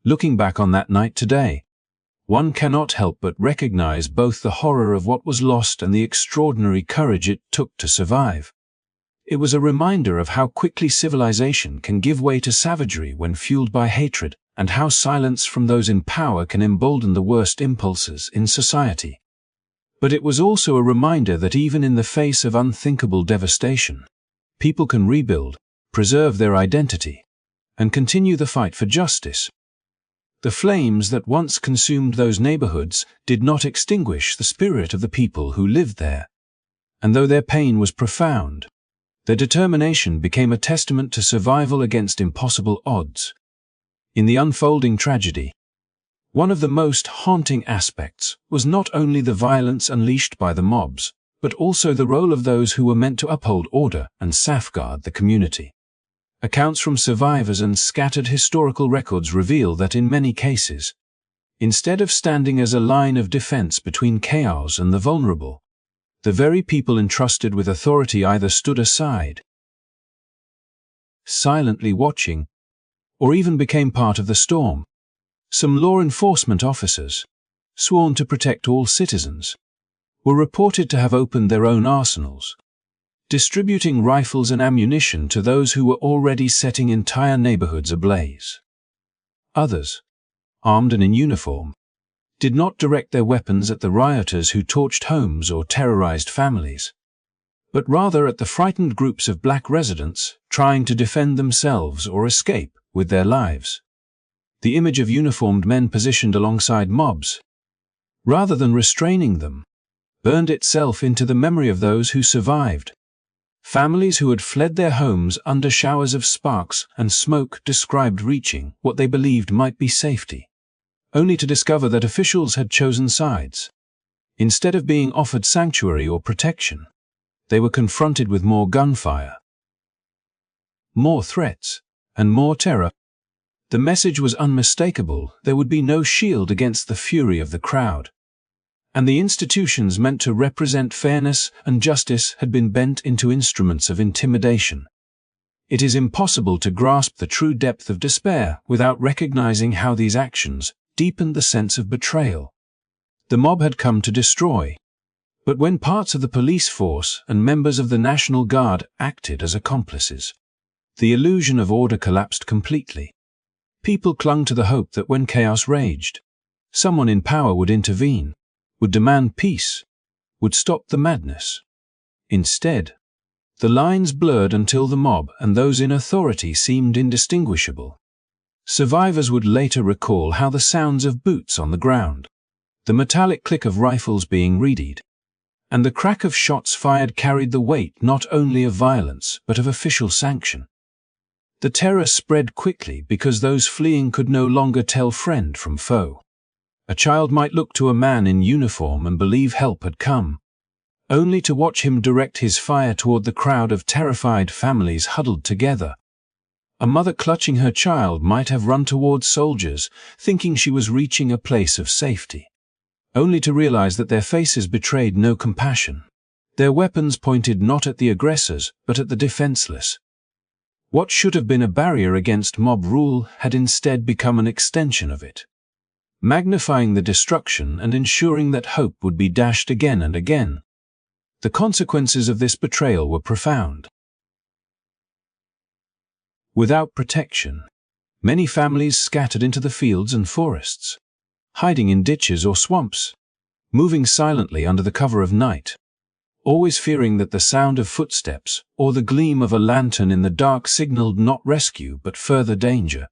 Looking back on that night today, one cannot help but recognize both the horror of what was lost and the extraordinary courage it took to survive. It was a reminder of how quickly civilization can give way to savagery when fueled by hatred, and how silence from those in power can embolden the worst impulses in society. But it was also a reminder that even in the face of unthinkable devastation, people can rebuild, preserve their identity, and continue the fight for justice. The flames that once consumed those neighborhoods did not extinguish the spirit of the people who lived there. And though their pain was profound, their determination became a testament to survival against impossible odds. In the unfolding tragedy, one of the most haunting aspects was not only the violence unleashed by the mobs, but also the role of those who were meant to uphold order and safeguard the community. Accounts from survivors and scattered historical records reveal that in many cases, instead of standing as a line of defense between chaos and the vulnerable, the very people entrusted with authority either stood aside, silently watching, or even became part of the storm. Some law enforcement officers, sworn to protect all citizens, were reported to have opened their own arsenals, distributing rifles and ammunition to those who were already setting entire neighborhoods ablaze. Others, armed and in uniform, did not direct their weapons at the rioters who torched homes or terrorized families, but rather at the frightened groups of black residents trying to defend themselves or escape with their lives. The image of uniformed men positioned alongside mobs, rather than restraining them, burned itself into the memory of those who survived. Families who had fled their homes under showers of sparks and smoke described reaching what they believed might be safety, only to discover that officials had chosen sides. Instead of being offered sanctuary or protection, they were confronted with more gunfire, more threats, and more terror. The message was unmistakable: there would be no shield against the fury of the crowd. And the institutions meant to represent fairness and justice had been bent into instruments of intimidation. It is impossible to grasp the true depth of despair without recognizing how these actions deepened the sense of betrayal. The mob had come to destroy, but when parts of the police force and members of the National Guard acted as accomplices, the illusion of order collapsed completely. People clung to the hope that when chaos raged, someone in power would intervene, would demand peace, would stop the madness. Instead, the lines blurred until the mob and those in authority seemed indistinguishable. Survivors would later recall how the sounds of boots on the ground, the metallic click of rifles being readied, and the crack of shots fired carried the weight not only of violence but of official sanction. The terror spread quickly because those fleeing could no longer tell friend from foe. A child might look to a man in uniform and believe help had come, only to watch him direct his fire toward the crowd of terrified families huddled together. A mother clutching her child might have run towards soldiers, thinking she was reaching a place of safety, only to realize that their faces betrayed no compassion. Their weapons pointed not at the aggressors, but at the defenseless. What should have been a barrier against mob rule had instead become an extension of it, magnifying the destruction and ensuring that hope would be dashed again and again. The consequences of this betrayal were profound. Without protection, many families scattered into the fields and forests, hiding in ditches or swamps, moving silently under the cover of night, always fearing that the sound of footsteps or the gleam of a lantern in the dark signaled not rescue but further danger.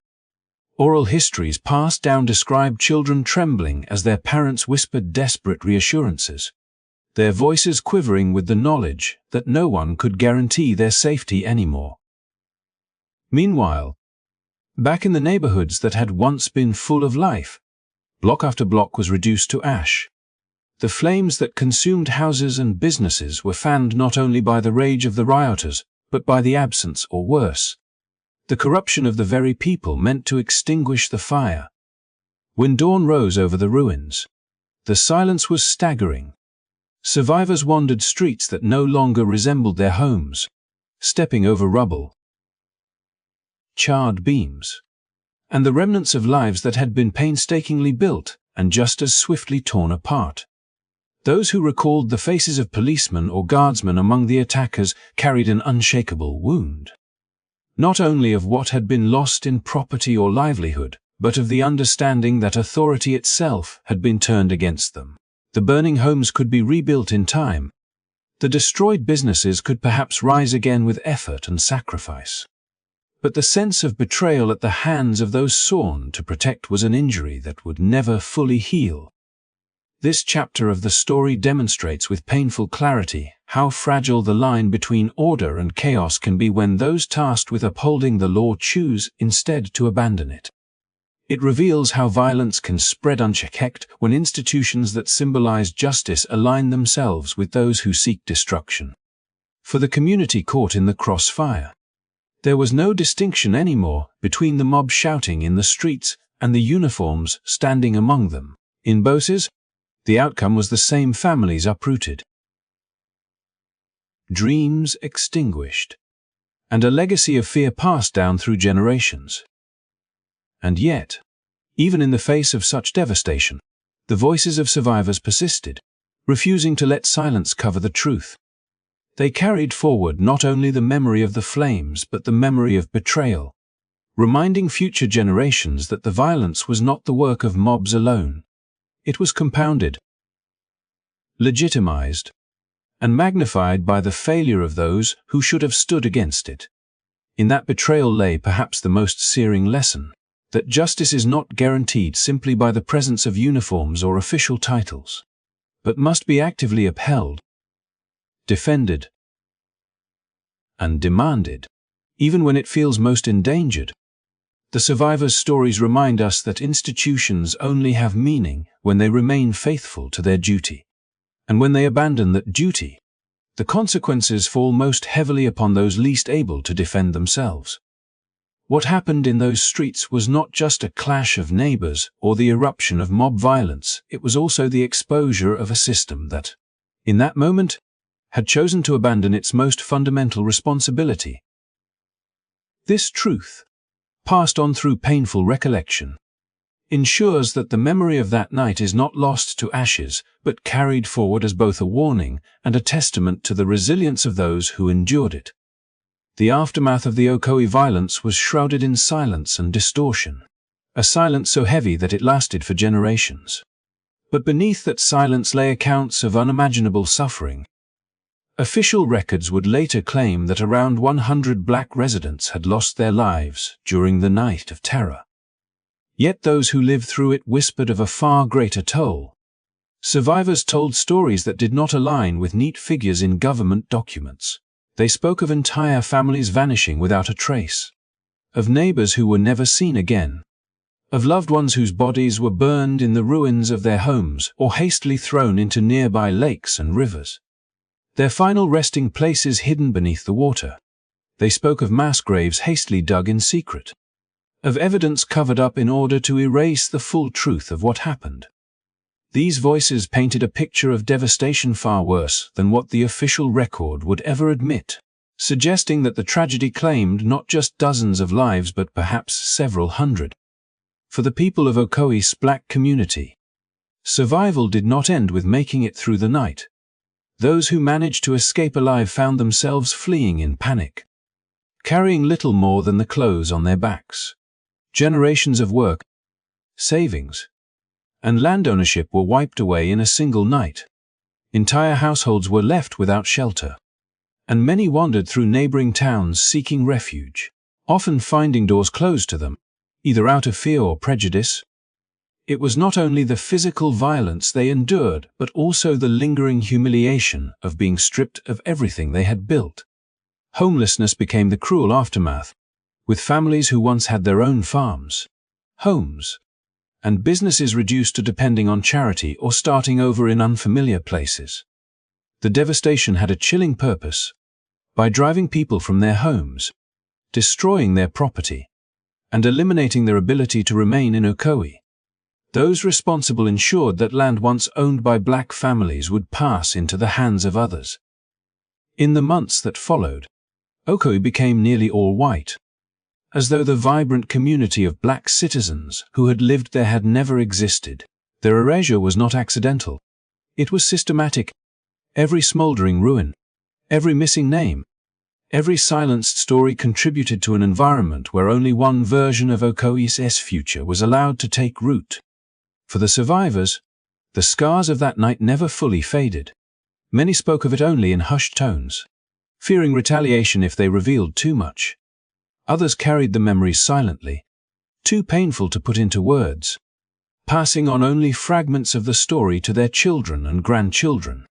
Oral histories passed down describe children trembling as their parents whispered desperate reassurances, their voices quivering with the knowledge that no one could guarantee their safety anymore. Meanwhile, back in the neighborhoods that had once been full of life, block after block was reduced to ash. The flames that consumed houses and businesses were fanned not only by the rage of the rioters, but by the absence, or worse, the corruption of the very people meant to extinguish the fire. When dawn rose over the ruins, the silence was staggering. Survivors wandered streets that no longer resembled their homes, stepping over rubble, charred beams, and the remnants of lives that had been painstakingly built and just as swiftly torn apart. Those who recalled the faces of policemen or guardsmen among the attackers carried an unshakable wound, not only of what had been lost in property or livelihood, but of the understanding that authority itself had been turned against them. The burning homes could be rebuilt in time. The destroyed businesses could perhaps rise again with effort and sacrifice. But the sense of betrayal at the hands of those sworn to protect was an injury that would never fully heal. This chapter of the story demonstrates with painful clarity how fragile the line between order and chaos can be when those tasked with upholding the law choose instead to abandon it. It reveals how violence can spread unchecked when institutions that symbolize justice align themselves with those who seek destruction. For the community caught in the crossfire, there was no distinction anymore between the mob shouting in the streets and the uniforms standing among them. In Boses, the outcome was the same: families uprooted, dreams extinguished, and a legacy of fear passed down through generations. And yet, even in the face of such devastation, the voices of survivors persisted, refusing to let silence cover the truth. They carried forward not only the memory of the flames but the memory of betrayal, reminding future generations that the violence was not the work of mobs alone. It was compounded, legitimized, and magnified by the failure of those who should have stood against it. In that betrayal lay perhaps the most searing lesson, that justice is not guaranteed simply by the presence of uniforms or official titles, but must be actively upheld, defended, and demanded, even when it feels most endangered. The survivors' stories remind us that institutions only have meaning when they remain faithful to their duty. And when they abandon that duty, the consequences fall most heavily upon those least able to defend themselves. What happened in those streets was not just a clash of neighbors or the eruption of mob violence, it was also the exposure of a system that, in that moment, had chosen to abandon its most fundamental responsibility. This truth, passed on through painful recollection, ensures that the memory of that night is not lost to ashes, but carried forward as both a warning and a testament to the resilience of those who endured it. The aftermath of the Ocoee violence was shrouded in silence and distortion, a silence so heavy that it lasted for generations. But beneath that silence lay accounts of unimaginable suffering. Official records would later claim that around 100 black residents had lost their lives during the Night of Terror. Yet those who lived through it whispered of a far greater toll. Survivors told stories that did not align with neat figures in government documents. They spoke of entire families vanishing without a trace, of neighbors who were never seen again, of loved ones whose bodies were burned in the ruins of their homes or hastily thrown into nearby lakes and rivers, their final resting places hidden beneath the water. They spoke of mass graves hastily dug in secret, of evidence covered up in order to erase the full truth of what happened. These voices painted a picture of devastation far worse than what the official record would ever admit. suggesting that the tragedy claimed not just dozens of lives but perhaps several hundred. For the people of Okoye's black community, survival did not end with making it through the night. Those who managed to escape alive found themselves fleeing in panic, carrying little more than the clothes on their backs. Generations of work, savings, and land ownership were wiped away in a single night. Entire households were left without shelter, and many wandered through neighboring towns seeking refuge, often finding doors closed to them, either out of fear or prejudice. It was not only the physical violence they endured, but also the lingering humiliation of being stripped of everything they had built. Homelessness became the cruel aftermath, with families who once had their own farms, homes, and businesses reduced to depending on charity or starting over in unfamiliar places. The devastation had a chilling purpose. By driving people from their homes, destroying their property, and eliminating their ability to remain in Okoye, those responsible ensured that land once owned by black families would pass into the hands of others. In the months that followed, Okoye became nearly all white, as though the vibrant community of black citizens who had lived there had never existed. Their erasure was not accidental. It was systematic. Every smoldering ruin, every missing name, every silenced story contributed to an environment where only one version of Okoye's future was allowed to take root. For the survivors, the scars of that night never fully faded. Many spoke of it only in hushed tones, fearing retaliation if they revealed too much. Others carried the memories silently, too painful to put into words, passing on only fragments of the story to their children and grandchildren.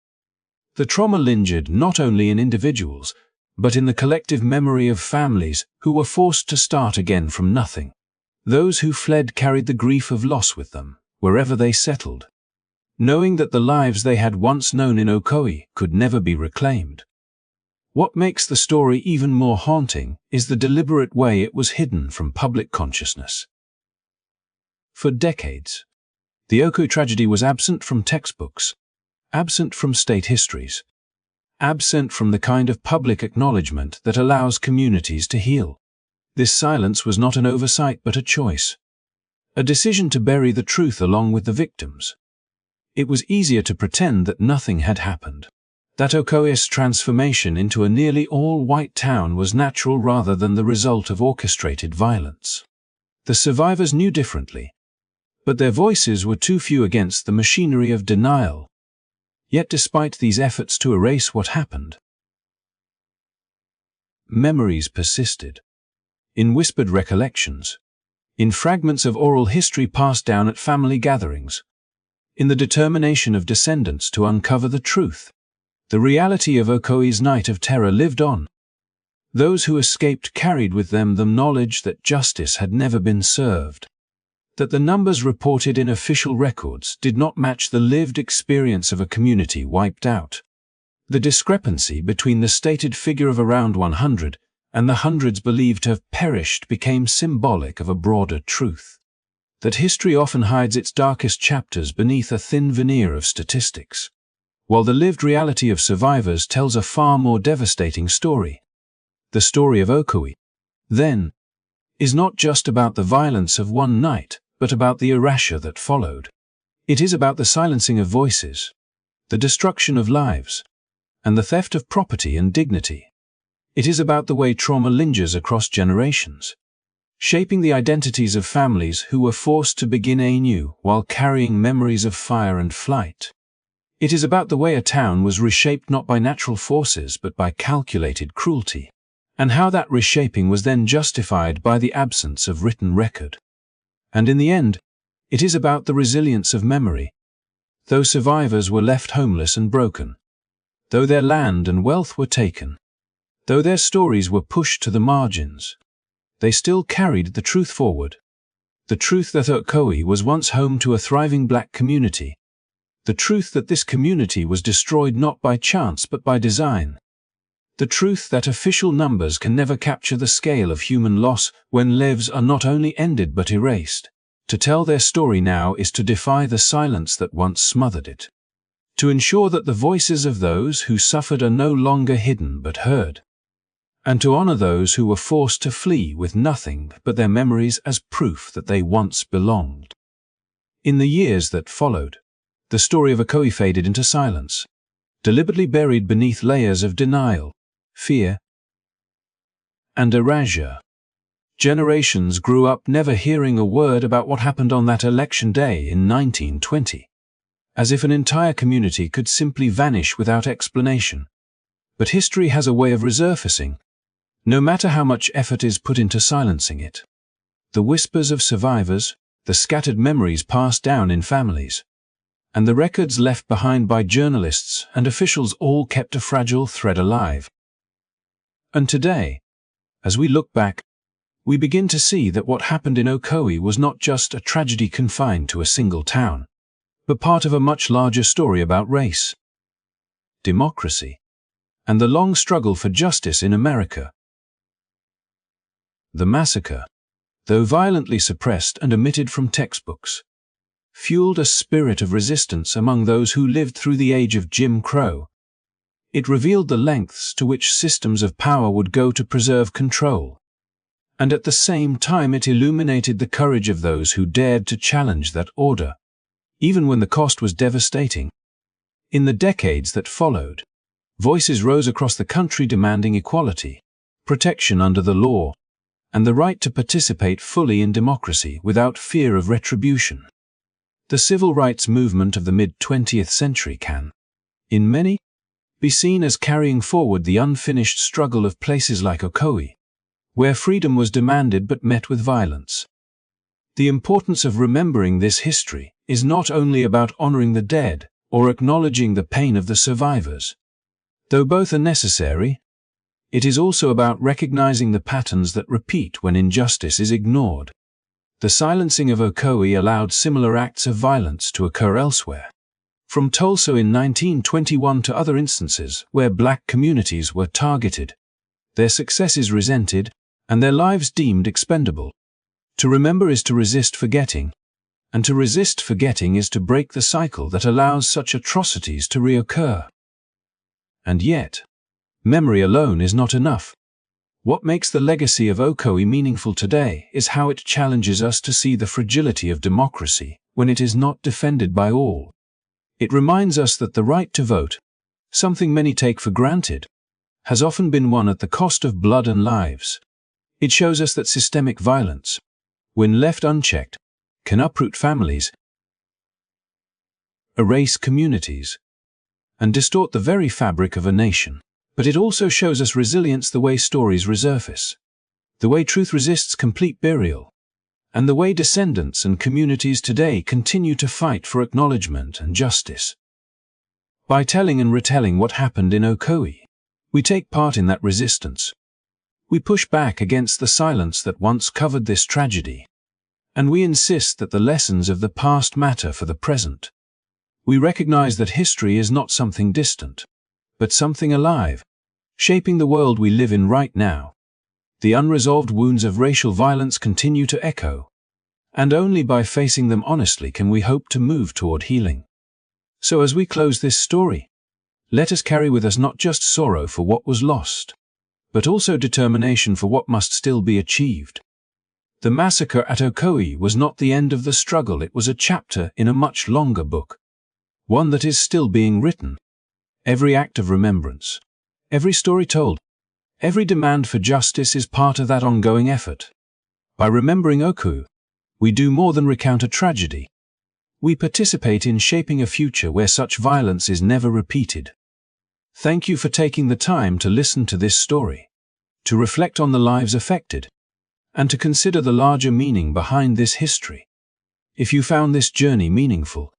The trauma lingered not only in individuals, but in the collective memory of families who were forced to start again from nothing. Those who fled carried the grief of loss with them, wherever they settled, knowing that the lives they had once known in Okoye could never be reclaimed. What makes the story even more haunting is the deliberate way it was hidden from public consciousness. For decades, the Okoye tragedy was absent from textbooks, absent from state histories, absent from the kind of public acknowledgement that allows communities to heal. This silence was not an oversight but a choice, a decision to bury the truth along with the victims. It was easier to pretend that nothing had happened, that Okoye's transformation into a nearly all-white town was natural rather than the result of orchestrated violence. The survivors knew differently, but their voices were too few against the machinery of denial. Yet despite these efforts to erase what happened, memories persisted. In whispered recollections, in fragments of oral history passed down at family gatherings, in the determination of descendants to uncover the truth. The reality of Okoye's night of terror lived on. Those who escaped carried with them the knowledge that justice had never been served, that the numbers reported in official records did not match the lived experience of a community wiped out. The discrepancy between the stated figure of around 100 and the hundreds believed to have perished became symbolic of a broader truth, that history often hides its darkest chapters beneath a thin veneer of statistics, while the lived reality of survivors tells a far more devastating story. The story of Okoye, then, is not just about the violence of one night, but about the erasure that followed. It is about the silencing of voices, the destruction of lives, and the theft of property and dignity. It is about the way trauma lingers across generations, shaping the identities of families who were forced to begin anew while carrying memories of fire and flight. It is about the way a town was reshaped not by natural forces but by calculated cruelty, and how that reshaping was then justified by the absence of written record. And in the end, it is about the resilience of memory. Though survivors were left homeless and broken, though their land and wealth were taken, though their stories were pushed to the margins, they still carried the truth forward. The truth that Okoye was once home to a thriving black community. The truth that this community was destroyed not by chance but by design. The truth that official numbers can never capture the scale of human loss when lives are not only ended but erased. To tell their story now is to defy the silence that once smothered it. To ensure that the voices of those who suffered are no longer hidden but heard. and to honor those who were forced to flee with nothing but their memories as proof that they once belonged. In the years that followed, the story of Ocoee faded into silence, deliberately buried beneath layers of denial, fear, and erasure. Generations grew up never hearing a word about what happened on that election day in 1920, as if an entire community could simply vanish without explanation. But history has a way of resurfacing, no matter how much effort is put into silencing it. The whispers of survivors, the scattered memories passed down in families, and the records left behind by journalists and officials all kept a fragile thread alive. And today, as we look back, we begin to see that what happened in Ocoee was not just a tragedy confined to a single town, but part of a much larger story about race, democracy, and the long struggle for justice in America. The massacre, though violently suppressed and omitted from textbooks, fueled a spirit of resistance among those who lived through the age of Jim Crow. It revealed the lengths to which systems of power would go to preserve control, and at the same time it illuminated the courage of those who dared to challenge that order, even when the cost was devastating. In the decades that followed, voices rose across the country demanding equality, protection under the law, and the right to participate fully in democracy without fear of retribution. The civil rights movement of the mid-20th century can, in many, be seen as carrying forward the unfinished struggle of places like Ocoee, where freedom was demanded but met with violence. The importance of remembering this history is not only about honoring the dead or acknowledging the pain of the survivors. Though both are necessary, it is also about recognizing the patterns that repeat when injustice is ignored. The silencing of Ocoee allowed similar acts of violence to occur elsewhere, from Tulsa in 1921 to other instances where black communities were targeted, their successes resented, and their lives deemed expendable. To remember is to resist forgetting, and to resist forgetting is to break the cycle that allows such atrocities to reoccur. And yet, memory alone is not enough. What makes the legacy of Ocoee meaningful today is how it challenges us to see the fragility of democracy when it is not defended by all. It reminds us that the right to vote, something many take for granted, has often been won at the cost of blood and lives. It shows us that systemic violence, when left unchecked, can uproot families, erase communities, and distort the very fabric of a nation. But it also shows us resilience, the way stories resurface, the way truth resists complete burial, and the way descendants and communities today continue to fight for acknowledgement and justice. By telling and retelling what happened in Ocoee, we take part in that resistance. We push back against the silence that once covered this tragedy, and we insist that the lessons of the past matter for the present. We recognize that history is not something distant, but something alive, shaping the world we live in right now. The unresolved wounds of racial violence continue to echo, and only by facing them honestly can we hope to move toward healing. So as we close this story, let us carry with us not just sorrow for what was lost, but also determination for what must still be achieved. The massacre at Ocoee was not the end of the struggle, it was a chapter in a much longer book, one that is still being written. Every act of remembrance, every story told, every demand for justice is part of that ongoing effort. By remembering Ocoee, we do more than recount a tragedy. We participate in shaping a future where such violence is never repeated. Thank you for taking the time to listen to this story, to reflect on the lives affected, and to consider the larger meaning behind this history. If you found this journey meaningful,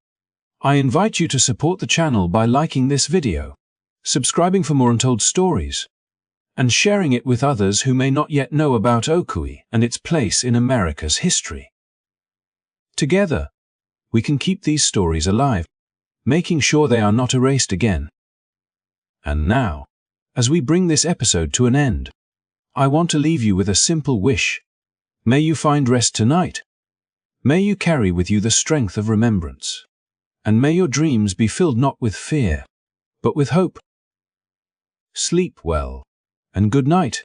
I invite you to support the channel by liking this video, subscribing for more untold stories, and sharing it with others who may not yet know about Ocoee and its place in America's history. Together, we can keep these stories alive, making sure they are not erased again. And now, as we bring this episode to an end, I want to leave you with a simple wish. May you find rest tonight. May you carry with you the strength of remembrance. And may your dreams be filled not with fear, but with hope. Sleep well, and good night.